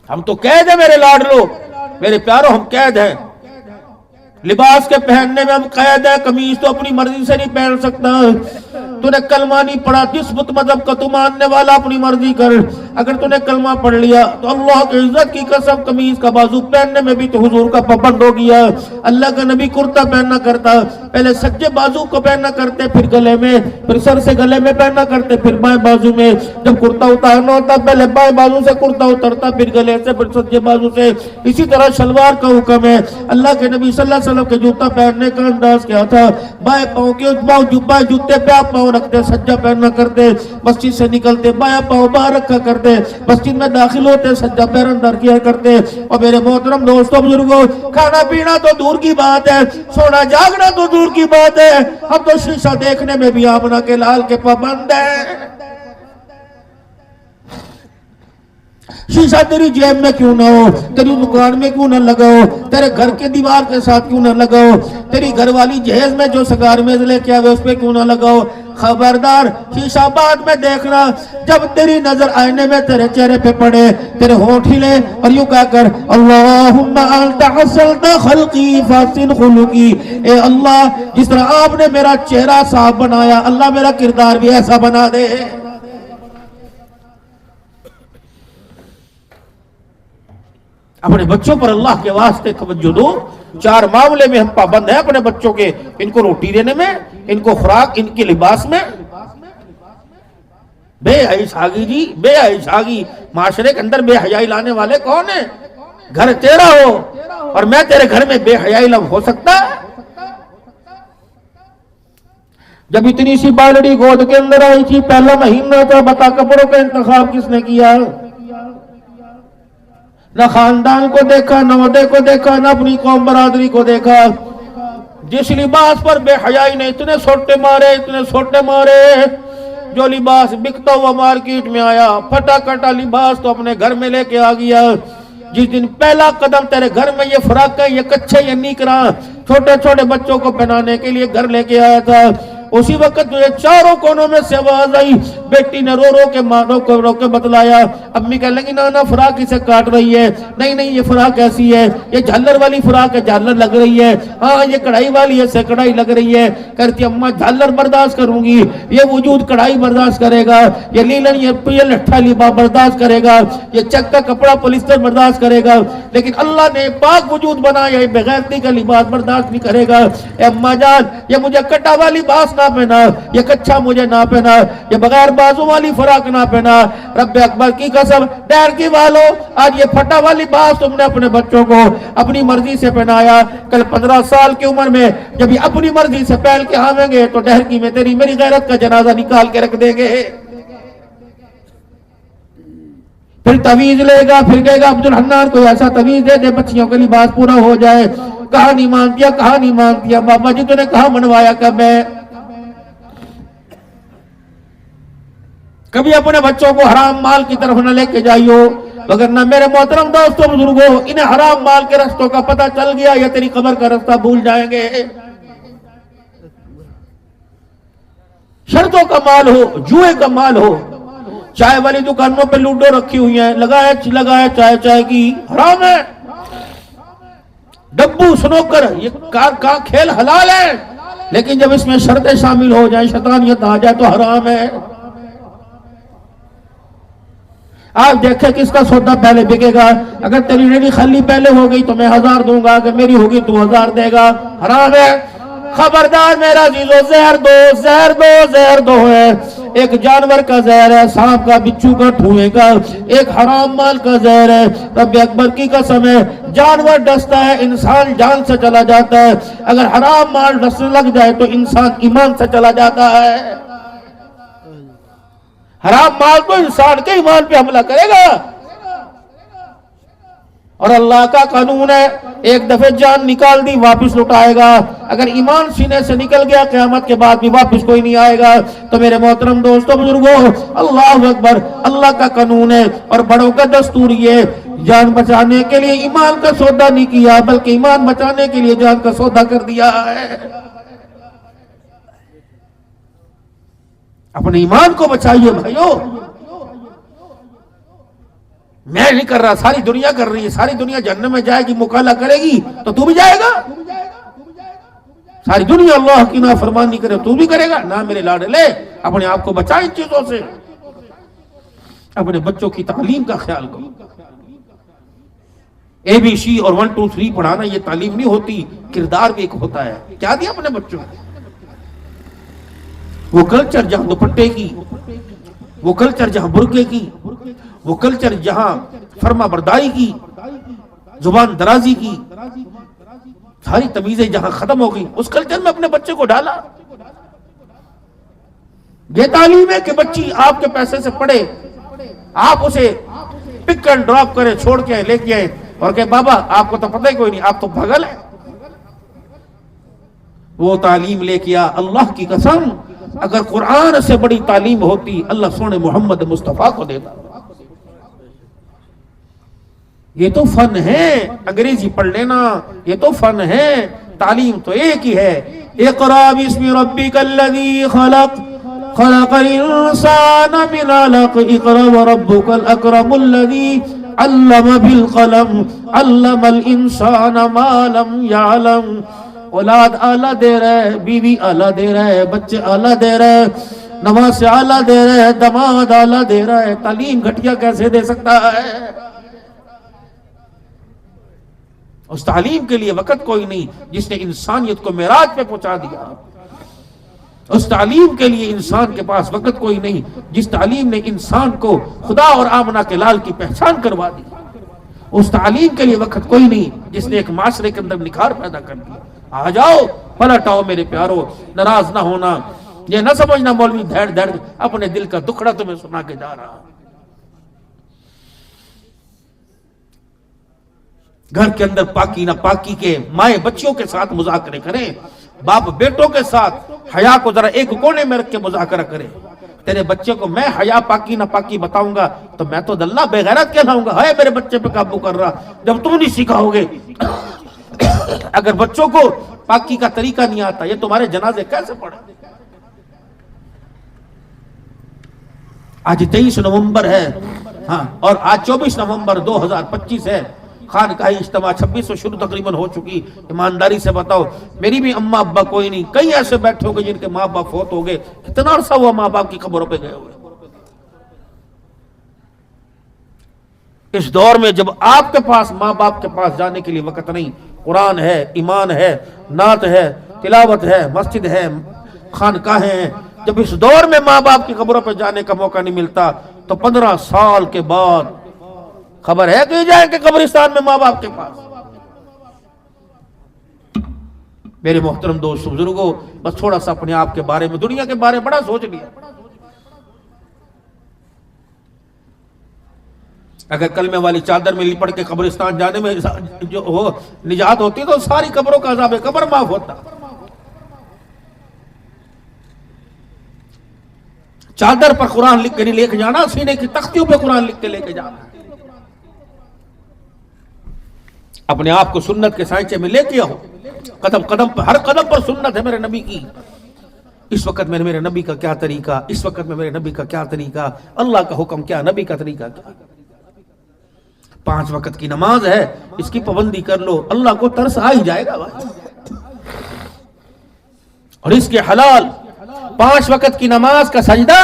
ہم تو قید ہیں میرے لاڈلو، میرے پیارو، ہم قید ہیں، لباس کے پہننے میں ہم قید ہیں، قمیض تو اپنی مرضی سے نہیں پہن سکتا، تو نے کلمہ نہیں پڑھا، جس بت مذہب کا تو ماننے والا اپنی مرضی کر، اگر تو نے کلمہ پڑھ لیا تو اللہ کی عزت کی قسم قمیض کا بازو پہننے میں بھی تو حضور کا پابند ہو گیا۔ اللہ کا نبی کرتا پہننا کرتا، پہلے سجے بازو کو پہننا کرتے، پھر گلے میں، پھر سر سے گلے میں پہننا کرتے، پھر بائیں بازو میں۔ جب کرتا اتارنا ہوتا پہلے بائیں بازو سے کرتا اترتا، پھر گلے سے، پھر سجے بازو سے۔ اسی طرح شلوار کا حکم ہے۔ اللہ کے نبی صلی اللہ علیہ وسلم کے جوتا پہننے کا انداز کیا تھا؟ بائیں پاؤں کے بائیں جوتے پہ آپ پاؤں رکھتے، سجا پہننا کرتے، مسجد سے نکلتے بائیں پاؤں باہر رکھا کرتے، مسجد میں داخل ہوتے سجا پیر اندر کیا کرتے۔ اور میرے محترم دوستوں بزرگوں، کھانا پینا تو دور کی بات ہے، سونا جاگنا تو دور کی بات ہے، ہم تو شیشہ دیکھنے میں بھی آمنہ کے لال کے پابند ہیں۔ شیشہ تیری جیب میں کیوں نہ ہو، تیری دکان میں کیوں نہ لگا ہو، تیرے گھر کے دیوار کے ساتھ کیوں نہ لگا ہو، تیری گھر والی جہیز میں جو سگار میز لے کے آوے اس پہ کیوں نہ لگا ہو۔ خبردار، شیشہ بعد میں دیکھنا، جب تیری نظر آئینے میں تیرے چہرے پہ پڑے، تیرے ہونٹ ہلے اور یوں کہا کر اللہم انت حسنت خلقی فاحسن خلقی، اے اللہ جس طرح آپ نے میرا چہرہ صاف بنایا، اللہ میرا کردار بھی ایسا بنا دے۔ اپنے بچوں پر اللہ کے واسطے توجہ دو۔ 4 معاملے میں ہم پابند ہیں اپنے بچوں کے، ان کو روٹی دینے میں، ان کو خوراک، ان کے لباس میں۔ بے حیائی ساگی جی، بے حیائی ساگی، معاشرے کے اندر بے حیائی لانے والے کون ہیں؟ گھر تیرا ہو اور میں تیرے گھر میں بے حیائی لب ہو سکتا ہے؟ جب اتنی سی بالڑی گود کے اندر آئی تھی، پہلا مہینہ تھا، بتا کپڑوں کا انتخاب کس نے کیا؟ نہ خاندان کو دیکھا، نہ عہدے کو دیکھا، نہ اپنی قوم برادری کو دیکھا۔ جس لباس پر بے حیائی نے اتنے سوٹے مارے، جو لباس بکتا ہوا مارکیٹ میں آیا، پھٹا کٹا لباس تو اپنے گھر میں لے کے آ گیا۔ جس دن پہلا قدم تیرے گھر میں یہ فراقیں، یہ کچھے، یہ نیکراں چھوٹے چھوٹے بچوں کو پہنانے کے لیے گھر لے کے آیا تھا، اسی وقت تجھے چاروں کونوں میں سے آواز آئی۔ بیٹی نے رو کے ماں کو بتلایا، امی کہنے لگی نانا فراق اسے کاٹ رہی ہے، نہیں یہ فراق ایسی ہے، یہ جھلر والی فراق ہے، جھلر لگ رہی ہے، ہاں یہ کڑھائی والی ہے، سے کڑھائی لگ رہی ہے۔ کہتی اماں جھلر برداشت کروں گی، یہ وجود کڑھائی برداشت کرے گا، یہ لیلن یہ لٹھا لبا برداشت کرے گا، یہ چک کا کپڑا پولیسٹر برداشت کرے گا، لیکن اللہ نے پاک وجود بنایا، یہ بغیرتی کا لباس برداشت نہیں کرے گا۔ اے اماں جان، یہ مجھے کٹا والی لباس نہ پہنا، یہ کچھا مجھے نہ پہنا، یہ بغیر بازو والی فراق نہ پہنا۔ رب اکبر کی قسم، ڈیر کی والو، آج یہ پھٹا والی لباس تم نے اپنے بچوں کو اپنی مرضی سے پہنایا، کل 15 سال کی عمر میں جب یہ اپنی مرضی سے پہن کے آویں گے تو ڈہر کی میں تیری میری غیرت کا جنازہ نکال کے رکھ دیں گے۔ پھر تویز لے گا، پھر کہے گا عبدالحنان کوئی ایسا تویز دے دے بچیوں کا لباس پورا ہو جائے۔ کہا نہیں مانتی، بابا جی تو نے کہا منوایا کب ہے؟ کبھی اپنے بچوں کو حرام مال کی طرف نہ لے کے جائیو، وگرنہ میرے محترم دوستوں بزرگوں، انہیں حرام مال کے رستوں کا پتہ چل گیا یا تیری قبر کا رستہ بھول جائیں گے۔ شرطوں کا مال ہو، جوئے کا مال ہو، چائے والی دکانوں پہ لوڈو رکھی ہوئی ہیں، لگایا چائے کی، حرام ہے۔ ڈبو سنوکر یہ کا کھیل حلال ہے، لیکن جب اس میں شرطیں شامل ہو جائیں، شیطانیت آ جائے تو حرام ہے۔ آپ دیکھیں کس کا سودا پہلے بکے گا، اگر تیری ریڑھی خالی پہلے ہو گئی تو میں 1000 دوں گا، اگر میری ہوگی تو 1000 دے گا، حرام ہے۔ خبردار میرا عزیزو، زہر دو ہے، ایک جانور کا زہر ہے، سانپ کا، بچھو کا، ٹھوئے کا، ایک حرام مال کا زہر ہے۔ رب اکبر کی قسم ہے، جانور ڈستا ہے، انسان جان سے چلا جاتا ہے، اگر حرام مال ڈسنے لگ جائے تو انسان ایمان سے چلا جاتا ہے۔ حرام مال تو انسان کے ایمان پہ حملہ کرے گا، اور اللہ کا قانون ہے ایک دفعہ جان نکال دی واپس لٹائے گا، اگر ایمان سینے سے نکل گیا قیامت کے بعد بھی واپس کوئی نہیں آئے گا۔ تو میرے محترم دوستوں بزرگوں، اللہ اکبر، اللہ کا قانون ہے اور بڑوں کا دستور یہ، جان بچانے کے لیے ایمان کا سودا نہیں کیا بلکہ ایمان بچانے کے لیے جان کا سودا کر دیا ہے۔ اپنے ایمان کو بچائیے بھائیو۔ میں نہیں کر رہا، ساری دنیا کر رہی ہے، ساری دنیا جہنم میں جائے گی، مکالہ کرے گی تو تو بھی جائے گا؟ ساری دنیا اللہ کی نافرمانی کرے تو بھی کرے گا نہ میرے لاڈلے. اپنے آپ کو بچائیں ان چیزوں سے. اپنے بچوں کی تعلیم کا خیال کرو. ABC اور 1 2 3 پڑھانا یہ تعلیم نہیں ہوتی, کردار بھی ایک ہوتا ہے. کیا دیا اپنے بچوں کو؟ وہ کلچر جہاں دوپٹے کی, وہ کلچر جہاں برقعے کی, وہ کلچر جہاں فرما برداری کی, زبان درازی کی, ساری تمیزیں جہاں ختم ہو گئی, اس کلچر میں اپنے بچے کو ڈالا. یہ تعلیم ہے کہ بچی آپ کے پیسے سے پڑھے, آپ اسے پک اینڈ ڈراپ کرے, چھوڑ کے لے کے آئے اور کہ بابا آپ کو تو پتہ ہی کوئی نہیں, آپ تو پاگل ہیں. وہ تعلیم لے کے آ. اللہ کی قسم اگر قرآن سے بڑی تعلیم ہوتی اللہ سونے محمد مصطفیٰ کو دیتا. یہ تو فن ہے, انگریزی پڑھ لینا یہ تو فن ہے. تعلیم تو ایک ہی ہے. اقرا بسم ربک الذی خلق خلق الانسان من علق اقرا وربک الاکرم الذی علم بالقلم علم الانسان ما لم يعلم. اولاد آلہ دے رہے, بیوی آلہ دے رہے, بچے آلہ دے رہے, نماز سے آلہ دے رہے, دماد آلہ دے رہے, تعلیم گھٹیا کیسے دے سکتا ہے؟ اس تعلیم کے لیے وقت کوئی نہیں جس نے انسانیت کو معراج پہ پہنچا دیا. اس تعلیم کے لیے انسان کے پاس وقت کوئی نہیں جس تعلیم نے انسان کو خدا اور آمنہ کے لال کی پہچان کروا دی. اس تعلیم کے لیے وقت کوئی نہیں جس نے ایک معاشرے کے اندر نکھار پیدا کر دیا. آ جاؤ پلٹ آؤ میرے پیارو, ناراض نہ ہونا. یہ نہ سمجھنا مولوی دھڑ دھڑ اپنے دل کا دکھڑا تمہیں سنا کے جا رہا. گھر کے اندر پاکی نہ پاکی کے مائیں بچیوں کے ساتھ مذاکرے کریں, باپ بیٹوں کے ساتھ حیا کو ذرا ایک کونے میں رکھ کے مذاکرہ کرے. تیرے بچے کو میں حیا پاکی نہ پاکی بتاؤں گا تو میں تو اللہ بے غیرت کہلاؤں گا. ہے میرے بچے پہ قابو کر رہا, جب تم نہیں سکھاؤ گے. اگر بچوں کو پاکی کا طریقہ نہیں آتا یہ تمہارے جنازے کیسے پڑھیں؟ آج 23 نومبر ہے, ہاں, اور آج 24 نومبر 2025 ہے. خانقاہی اجتماع 26 سے شروع تقریباً ہو چکی. ایمانداری سے بتاؤ, میری بھی اماں ابا کوئی نہیں, کئی ایسے بیٹھے ہو گئے جن کے ماں باپ فوت ہو گئے. کتنا عرصہ ہوا ماں باپ کی قبروں پہ گئے ہوئے. اس دور میں جب آپ کے پاس ماں باپ کے پاس جانے کے لیے وقت نہیں, قرآن ہے, ایمان ہے, نعت ہے, تلاوت ہے, مسجد ہے, خانقاہیں ہیں, جب اس دور میں ماں باپ کی قبروں پہ جانے کا موقع نہیں ملتا تو 15 سال کے بعد خبر ہے کہ جائیں کہ قبرستان میں ماں باپ کے پاس. میرے محترم دوستو بزرگوں, بس تھوڑا سا اپنے آپ کے بارے میں, دنیا کے بارے میں بڑا سوچ لیا. اگر کلمے والی چادر میں لپٹ کے قبرستان جانے میں جو ہو نجات ہوتی تو ساری قبروں کا عذاب قبر معاف ہوتا. چادر پر قرآن لکھ کے نہیں لے کے جانا, سینے کی تختیوں پہ قرآن لکھ کے لے کے جانا. اپنے آپ کو سنت کے سائنچے میں لے کے آؤ, قدم قدم پر, ہر قدم پر سنت ہے میرے نبی کی. اس وقت میں میرے نبی کا کیا طریقہ, اس وقت میں میرے نبی کا کیا طریقہ, اللہ کا حکم کیا, نبی کا طریقہ کیا. 5 وقت کی نماز ہے, اس کی پابندی کر لو, اللہ کو ترس آ ہی جائے گا بھائی. اور اس کے حلال 5 وقت کی نماز کا سجدہ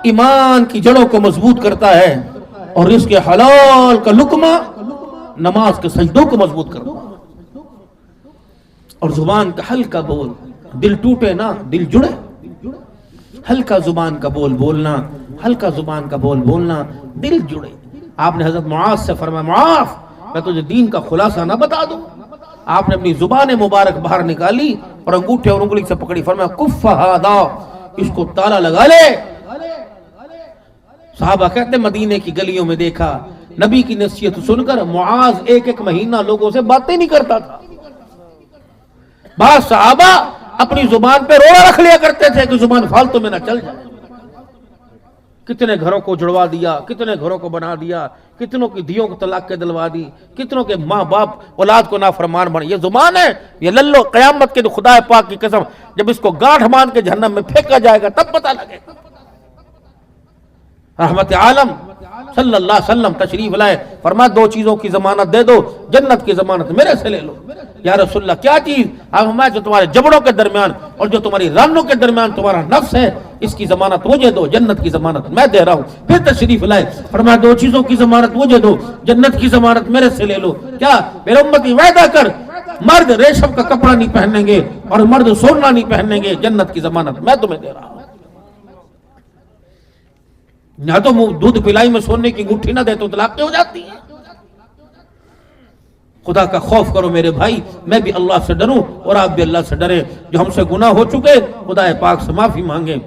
ایمان کی جڑوں کو مضبوط کرتا ہے, اور اس کے حلال کا لقمہ نماز کے سجدوں کو مضبوط کرتا ہے. اور زبان کا ہلکا بول, دل ٹوٹے نہ دل جڑے. ہلکا زبان کا بول بولنا, ہلکا زبان کا بول بولنا, دل جڑے. آپ نے حضرت معاذ سے فرمایا, معاذ میں تجھے دین کا خلاصہ نہ بتا دوں؟ آپ نے اپنی زبان مبارک باہر نکالی اور انگوٹھے اور انگلی سے پکڑی, فرمایا کف ہذا, اس کو تالا لگا لے. صحابہ کہتے مدینے کی گلیوں میں دیکھا, نبی کی نصیحت سن کر معاذ 1 مہینہ لوگوں سے باتیں نہیں کرتا تھا. بعض صحابہ اپنی زبان پہ روڑا رکھ لیا کرتے تھے کہ زبان فالتو میں نہ چل جائے. کتنے گھروں کو جڑوا دیا, کتنے گھروں کو بنا دیا, کتنوں کی دیوں کو طلاق کے دلوا دی, کتنوں کے ماں باپ اولاد کو نافرمان بنے. یہ زبان ہے, یہ للو قیامت کے خدا پاک کی قسم جب اس کو گاٹھ مان کے جہنم میں پھینکا جائے گا تب پتہ لگے گا. رحمت عالم صلی اللہ علیہ وسلم تشریف لائے، فرمایا دو چیزوں کی ضمانت دے دو، جنت کی ضمانت میرے سے لے لو۔ یا رسول اللہ کیا چیز؟ اب ہمیں جو تمہارے جبڑوں کے درمیان اور جو تمہاری رانوں کے درمیان تمہارا نفس ہے، اس کی ضمانت مجھے دو، جنت کی ضمانت میں دے رہا ہوں۔ پھر تشریف لائے، فرمایا دو چیزوں کی ضمانت مجھے دو، جنت کی ضمانت میرے سے لے لو۔ کیا؟ میرے امتی وعدہ کر، مرد ریشم کا کپڑا نہیں پہنیں گے اور مرد سونا نہیں پہنیں گے، جنت کی ضمانت میں تمہیں دے رہا ہوں۔ نہ تو دودھ پلائی میں سونے کی انگوٹھی نہ دے تو طلاق ہو جاتی ہے۔ خدا کا خوف کرو میرے بھائی، میں بھی اللہ سے ڈروں اور آپ بھی اللہ سے ڈریں۔ جو ہم سے گناہ ہو چکے خدا پاک سے معافی مانگیں،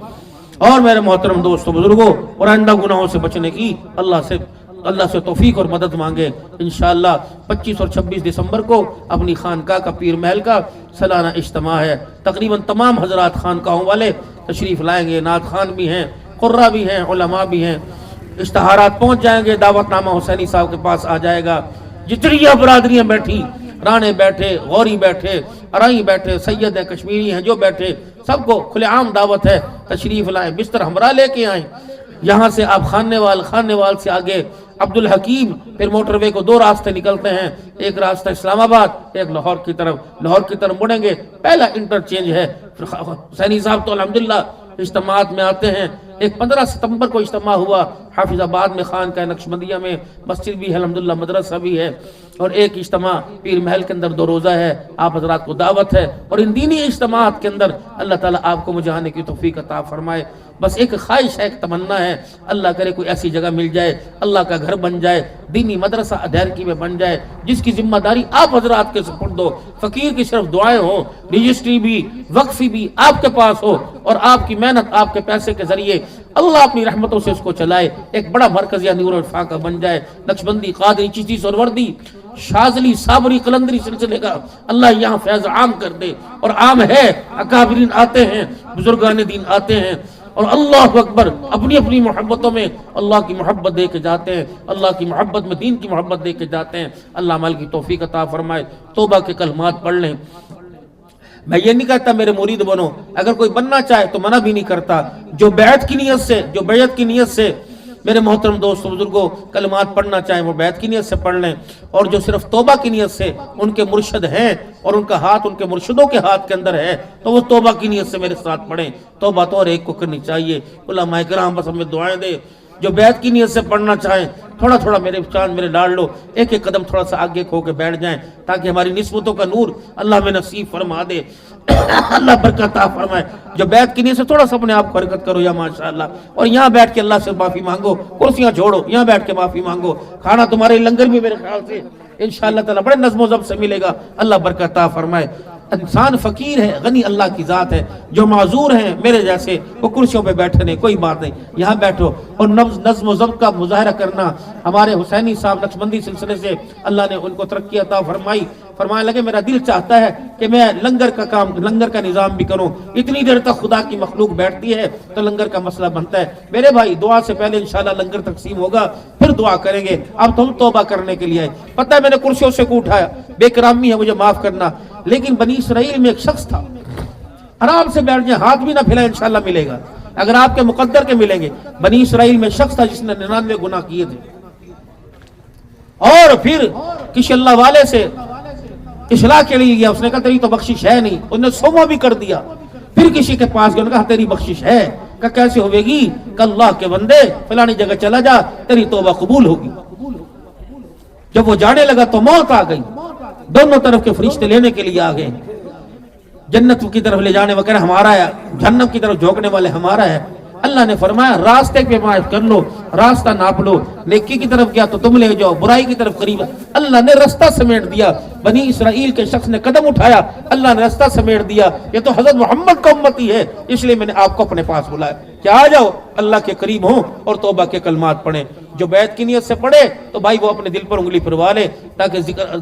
اور میرے محترم دوستوں بزرگوں اور آئندہ گناہوں سے بچنے کی اللہ سے توفیق اور مدد مانگے۔ انشاءاللہ 25 اور 26 دسمبر کو اپنی خانقاہ کا پیر محل کا سالانہ اجتماع ہے۔ تقریباً تمام حضرات خانقاہوں والے تشریف لائیں گے، نعت خوان بھی ہیں، قرہ بھی ہیں، علماء بھی ہیں۔ اشتہارات پہنچ جائیں گے، دعوت نامہ حسینی صاحب کے پاس آ جائے گا۔ جتنی برادریاں بیٹھی، رانے بیٹھے، غوری بیٹھے، ارائی بیٹھے، سید ہیں، کشمیری ہیں، جو بیٹھے، سب کو کھلے عام دعوت ہے، تشریف لائیں، بستر ہمراہ لے کے آئیں۔ یہاں سے آپ خانے وال سے آگے عبدالحکیم، پھر موٹر وے کو دو راستے نکلتے ہیں، ایک راستہ اسلام آباد، ایک لاہور کی طرف مڑیں گے، پہلا انٹرچینج ہے۔ حسینی صاحب تو الحمدللہ اجتماعات میں آتے ہیں۔ ایک 15 ستمبر کو اجتماع ہوا حافظ آباد میں، خانقاہ نقشبندیہ میں، مسجد بھی ہے الحمدللہ، مدرسہ بھی ہے، اور ایک اجتماع پیر محل کے اندر 2 روزہ ہے، آپ حضرات کو دعوت ہے۔ اور ان دینی اجتماعات کے اندر اللہ تعالیٰ آپ کو مجھے آنے کی توفیق عطا فرمائے۔ بس ایک خواہش ہے، ایک تمنا ہے، اللہ کرے کوئی ایسی جگہ مل جائے، اللہ کا گھر بن جائے، دینی مدرسہ ڈھیرکی میں بن جائے، جس کی ذمہ داری آپ حضرات کے سپرد ہو، فقیر کی صرف دعائیں ہوں، رجسٹری بھی، وقفی بھی آپ کے پاس ہو، اور آپ کی محنت، آپ کے پیسے کے ذریعے اللہ اپنی رحمتوں سے اس کو چلائے، ایک بڑا مرکز یا نور الفا کا بن جائے۔ نقشبندی، قادری، چشتی، سہروردی، شاذلی، صابری، قلندری سلسلے کا اللہ یہاں فیض عام کر دے، اور عام ہے، اکابرین آتے ہیں، بزرگان دین آتے ہیں، اور اللہ اکبر اپنی اپنی محبتوں میں اللہ کی محبت دے کے جاتے ہیں، اللہ کی محبت میں دین کی محبت دے کے جاتے ہیں۔ اللہ عمل کی توفیق عطا فرمائے۔ توبہ کے کلمات پڑھ لیں۔ میں یہ نہیں کہتا میرے مرید بنو، اگر کوئی بننا چاہے تو منع بھی نہیں کرتا۔ جو بیعت کی نیت سے میرے محترم دوستوں بزرگوں کلمات پڑھنا چاہیں وہ بیعت کی نیت سے پڑھ لیں، اور جو صرف توبہ کی نیت سے ان کے مرشد ہیں اور ان کا ہاتھ ان کے مرشدوں کے ہاتھ کے اندر ہے تو وہ توبہ کی نیت سے میرے ساتھ پڑھیں۔ توبہ تو اور ایک کو کرنی چاہیے۔ علماء کرام بس ہمیں دعائیں دے۔ جو بیعت کی نیت سے پڑھنا چاہیں تھوڑا تھوڑا میرے چاند میرے ڈال لو، ایک ایک قدم تھوڑا سا آگے کھو کے بیٹھ جائیں، تاکہ ہماری نسبتوں کا نور اللہ میں نصیب فرما دے، اللہ برکت عطا فرمائے۔ جو بیعت کی نیت سے تھوڑا سا اپنے آپ کو حرکت کرو یا ماشاءاللہ، اور یہاں بیٹھ کے اللہ سے معافی مانگو، کرسیاں چھوڑو، یہاں بیٹھ کے معافی مانگو۔ کھانا تمہارے لنگر بھی میرے خیال سے انشاءاللہ تعالی بڑے نظم و ضبط سے ملے گا، اللہ برکت عطا فرمائے۔ انسان فقیر ہے، غنی اللہ کی ذات ہے۔ جو معذور ہیں میرے جیسے وہ کرسیوں پہ بیٹھے نہیں، کوئی بات نہیں، یہاں بیٹھو۔ اور نظم و ضبط کا مظاہرہ کرنا، ہمارے حسینی صاحب نقشبندی سلسلے سے اللہ نے ان کو ترقی عطا فرمائی، فرمانے لگے میرا دل چاہتا ہے کہ میں لنگر کا نظام بھی کروں۔ اتنی دیر تک خدا کی مخلوق بیٹھتی ہے تو لنگر کا مسئلہ بنتا ہے۔ میرے بھائی دعا سے پہلے انشاءاللہ لنگر تقسیم ہوگا، پھر دعا کریں گے۔ اب تم توبہ کرنے کے لیے آئے۔ پتہ ہے میں نے کرسیوں سے کو اٹھایا، بے کرامی ہے، مجھے معاف کرنا، لیکن بنی اسرائیل میں ایک شخص تھا، آرام سے بیٹھ جائیں، ہاتھ بھی نہ پھیلائیں، انشاءاللہ ملے گا، اگر آپ کے مقدر کے ملیں گے۔ بنی اسرائیل میں شخص تھا جس نے 99 گناہ کیے تھے، اور پھر کسی اللہ والے سے اصلاح کے لیے گیا، اس نے کہا تیری تو بخشش ہے نہیں، انہوں نے سوما بھی کر دیا۔ پھر کسی کے پاس گیا، انہوں نے کہا تیری بخشش ہے، کہ کیسے ہوئے گی؟ کہ اللہ کے بندے فلانی جگہ چلا جا، تیری توبہ قبول ہوگی۔ جب وہ جانے لگا تو موت آ گئی، دونوں طرف کے فرشتے لینے کے لیے آ گئے، جنت کی طرف لے جانے وغیرہ ہمارا ہے، جہنم کی طرف جھونکنے والے ہمارا ہے۔ اللہ نے فرمایا راستے پہ معاف کر لو، راستہ ناپ لو، نیکی کی طرف گیا تو تم لے جاؤ، برائی کی طرف قریب۔ اللہ نے راستہ سمیٹ دیا، بنی اسرائیل کے شخص نے قدم اٹھایا، اللہ نے راستہ سمیٹ دیا، یہ تو حضرت محمد کا امتی ہے، اس لیے میں نے آپ کو اپنے پاس بلایا کہ آ جاؤ اللہ کے قریب ہوں اور توبہ کے کلمات پڑھیں۔ جو بیعت کی نیت سے پڑھے تو بھائی وہ اپنے دل پر انگلی پھروا لے، تاکہ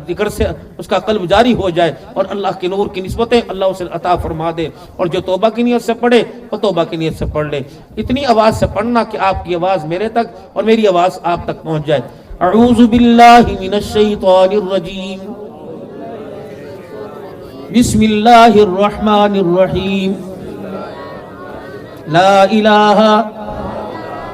ذکر سے اس کا قلب جاری ہو جائے اور اللہ کے نور کی نسبتیں اللہ اسے عطا فرما دے۔ اور جو توبہ کی نیت سے پڑھے وہ توبہ کی نیت سے پڑھ لے، اتنی آواز سے پڑھنا کہ آپ کی آواز میرے تک اور میری آواز آپ تک پہنچ جائے۔ اعوذ باللہ من الشیطان الرجیم، بسم اللہ الرحمن الرحیم، لا الہ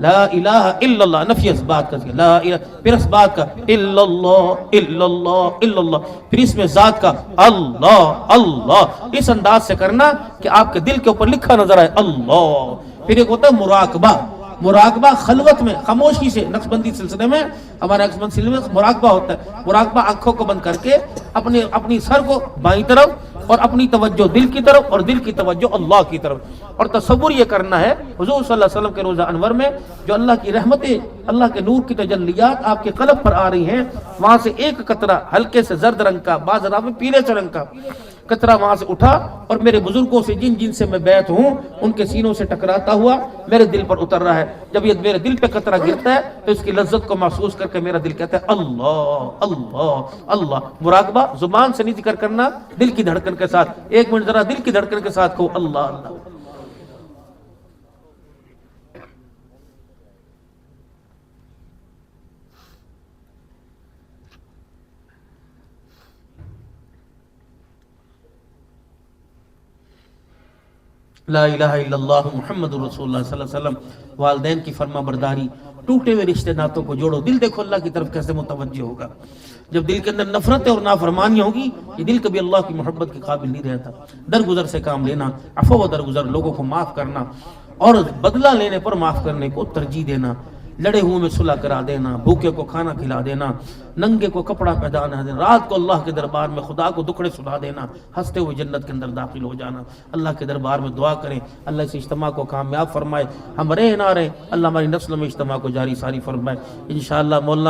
لا الہ الا اللہ، نفی اس بات کا لا الہ، پھر اس بات کا الا اللہ الا اللہ الا اللہ، پھر اس میں ذات کا اللہ اللہ، اس انداز سے کرنا کہ آپ کے دل کے اوپر لکھا نظر آئے اللہ۔ پھر ایک ہوتا ہے مراقبہ، مراقبہ خلوت میں خاموشی سے، نقشبندی سلسلے میں، ہمارے نقشبندی سلسلے میں مراقبہ ہوتا ہے۔ مراقبہ آنکھوں کو بند کر کے اپنی سر کو بائیں طرف اور اپنی توجہ دل کی طرف اور دل کی توجہ اللہ کی طرف، اور تصور یہ کرنا ہے حضور صلی اللہ علیہ وسلم کے روزہ انور میں جو اللہ کی رحمتیں، اللہ کے نور کی تجلیات آپ کے قلب پر آ رہی ہیں، وہاں سے ایک قطرہ ہلکے سے زرد رنگ کا، بعض راہ میں پیلے سے رنگ کا قطرہ وہاں سے اٹھا اور میرے بزرگوں سے جن سے میں بیعت ہوں ان کے سینوں سے ٹکراتا ہوا میرے دل پر اتر رہا ہے۔ جب یہ میرے دل پہ قطرہ گرتا ہے تو اس کی لذت کو محسوس کر کے میرا دل کہتا ہے اللہ اللہ اللہ۔ مراقبہ زبان سے نہیں ذکر کرنا، دل کی دھڑکن کے ساتھ، ایک منٹ ذرا دل کی دھڑکن کے ساتھ کہو اللہ اللہ۔ لا الہ الا اللہ محمد رسول اللہ صلی اللہ علیہ وسلم۔ والدین کی فرما برداری، ٹوٹے ہوئے رشتے ناتوں کو جوڑو۔ دل دیکھو اللہ کی طرف کیسے متوجہ ہوگا۔ جب دل کے اندر نفرتیں اور نافرمانیاں ہوگی یہ دل کبھی اللہ کی محبت کے قابل نہیں رہتا۔ درگزر سے کام لینا، عفو و درگزر، لوگوں کو معاف کرنا اور بدلہ لینے پر معاف کرنے کو ترجیح دینا، لڑے ہوئے میں صلح کرا دینا، بھوکے کو کھانا کھلا دینا، ننگے کو کپڑا پہنا دینا، رات کو اللہ کے دربار میں خدا کو دکھڑے سنا دینا، ہنستے ہوئے جنت کے اندر داخل ہو جانا۔ اللہ کے دربار میں دعا کریں اللہ اس اجتماع کو کامیاب فرمائے، ہم رہے نہ رہے اللہ ہماری نسل میں اجتماع کو جاری ساری فرمائے۔ انشاءاللہ مولانا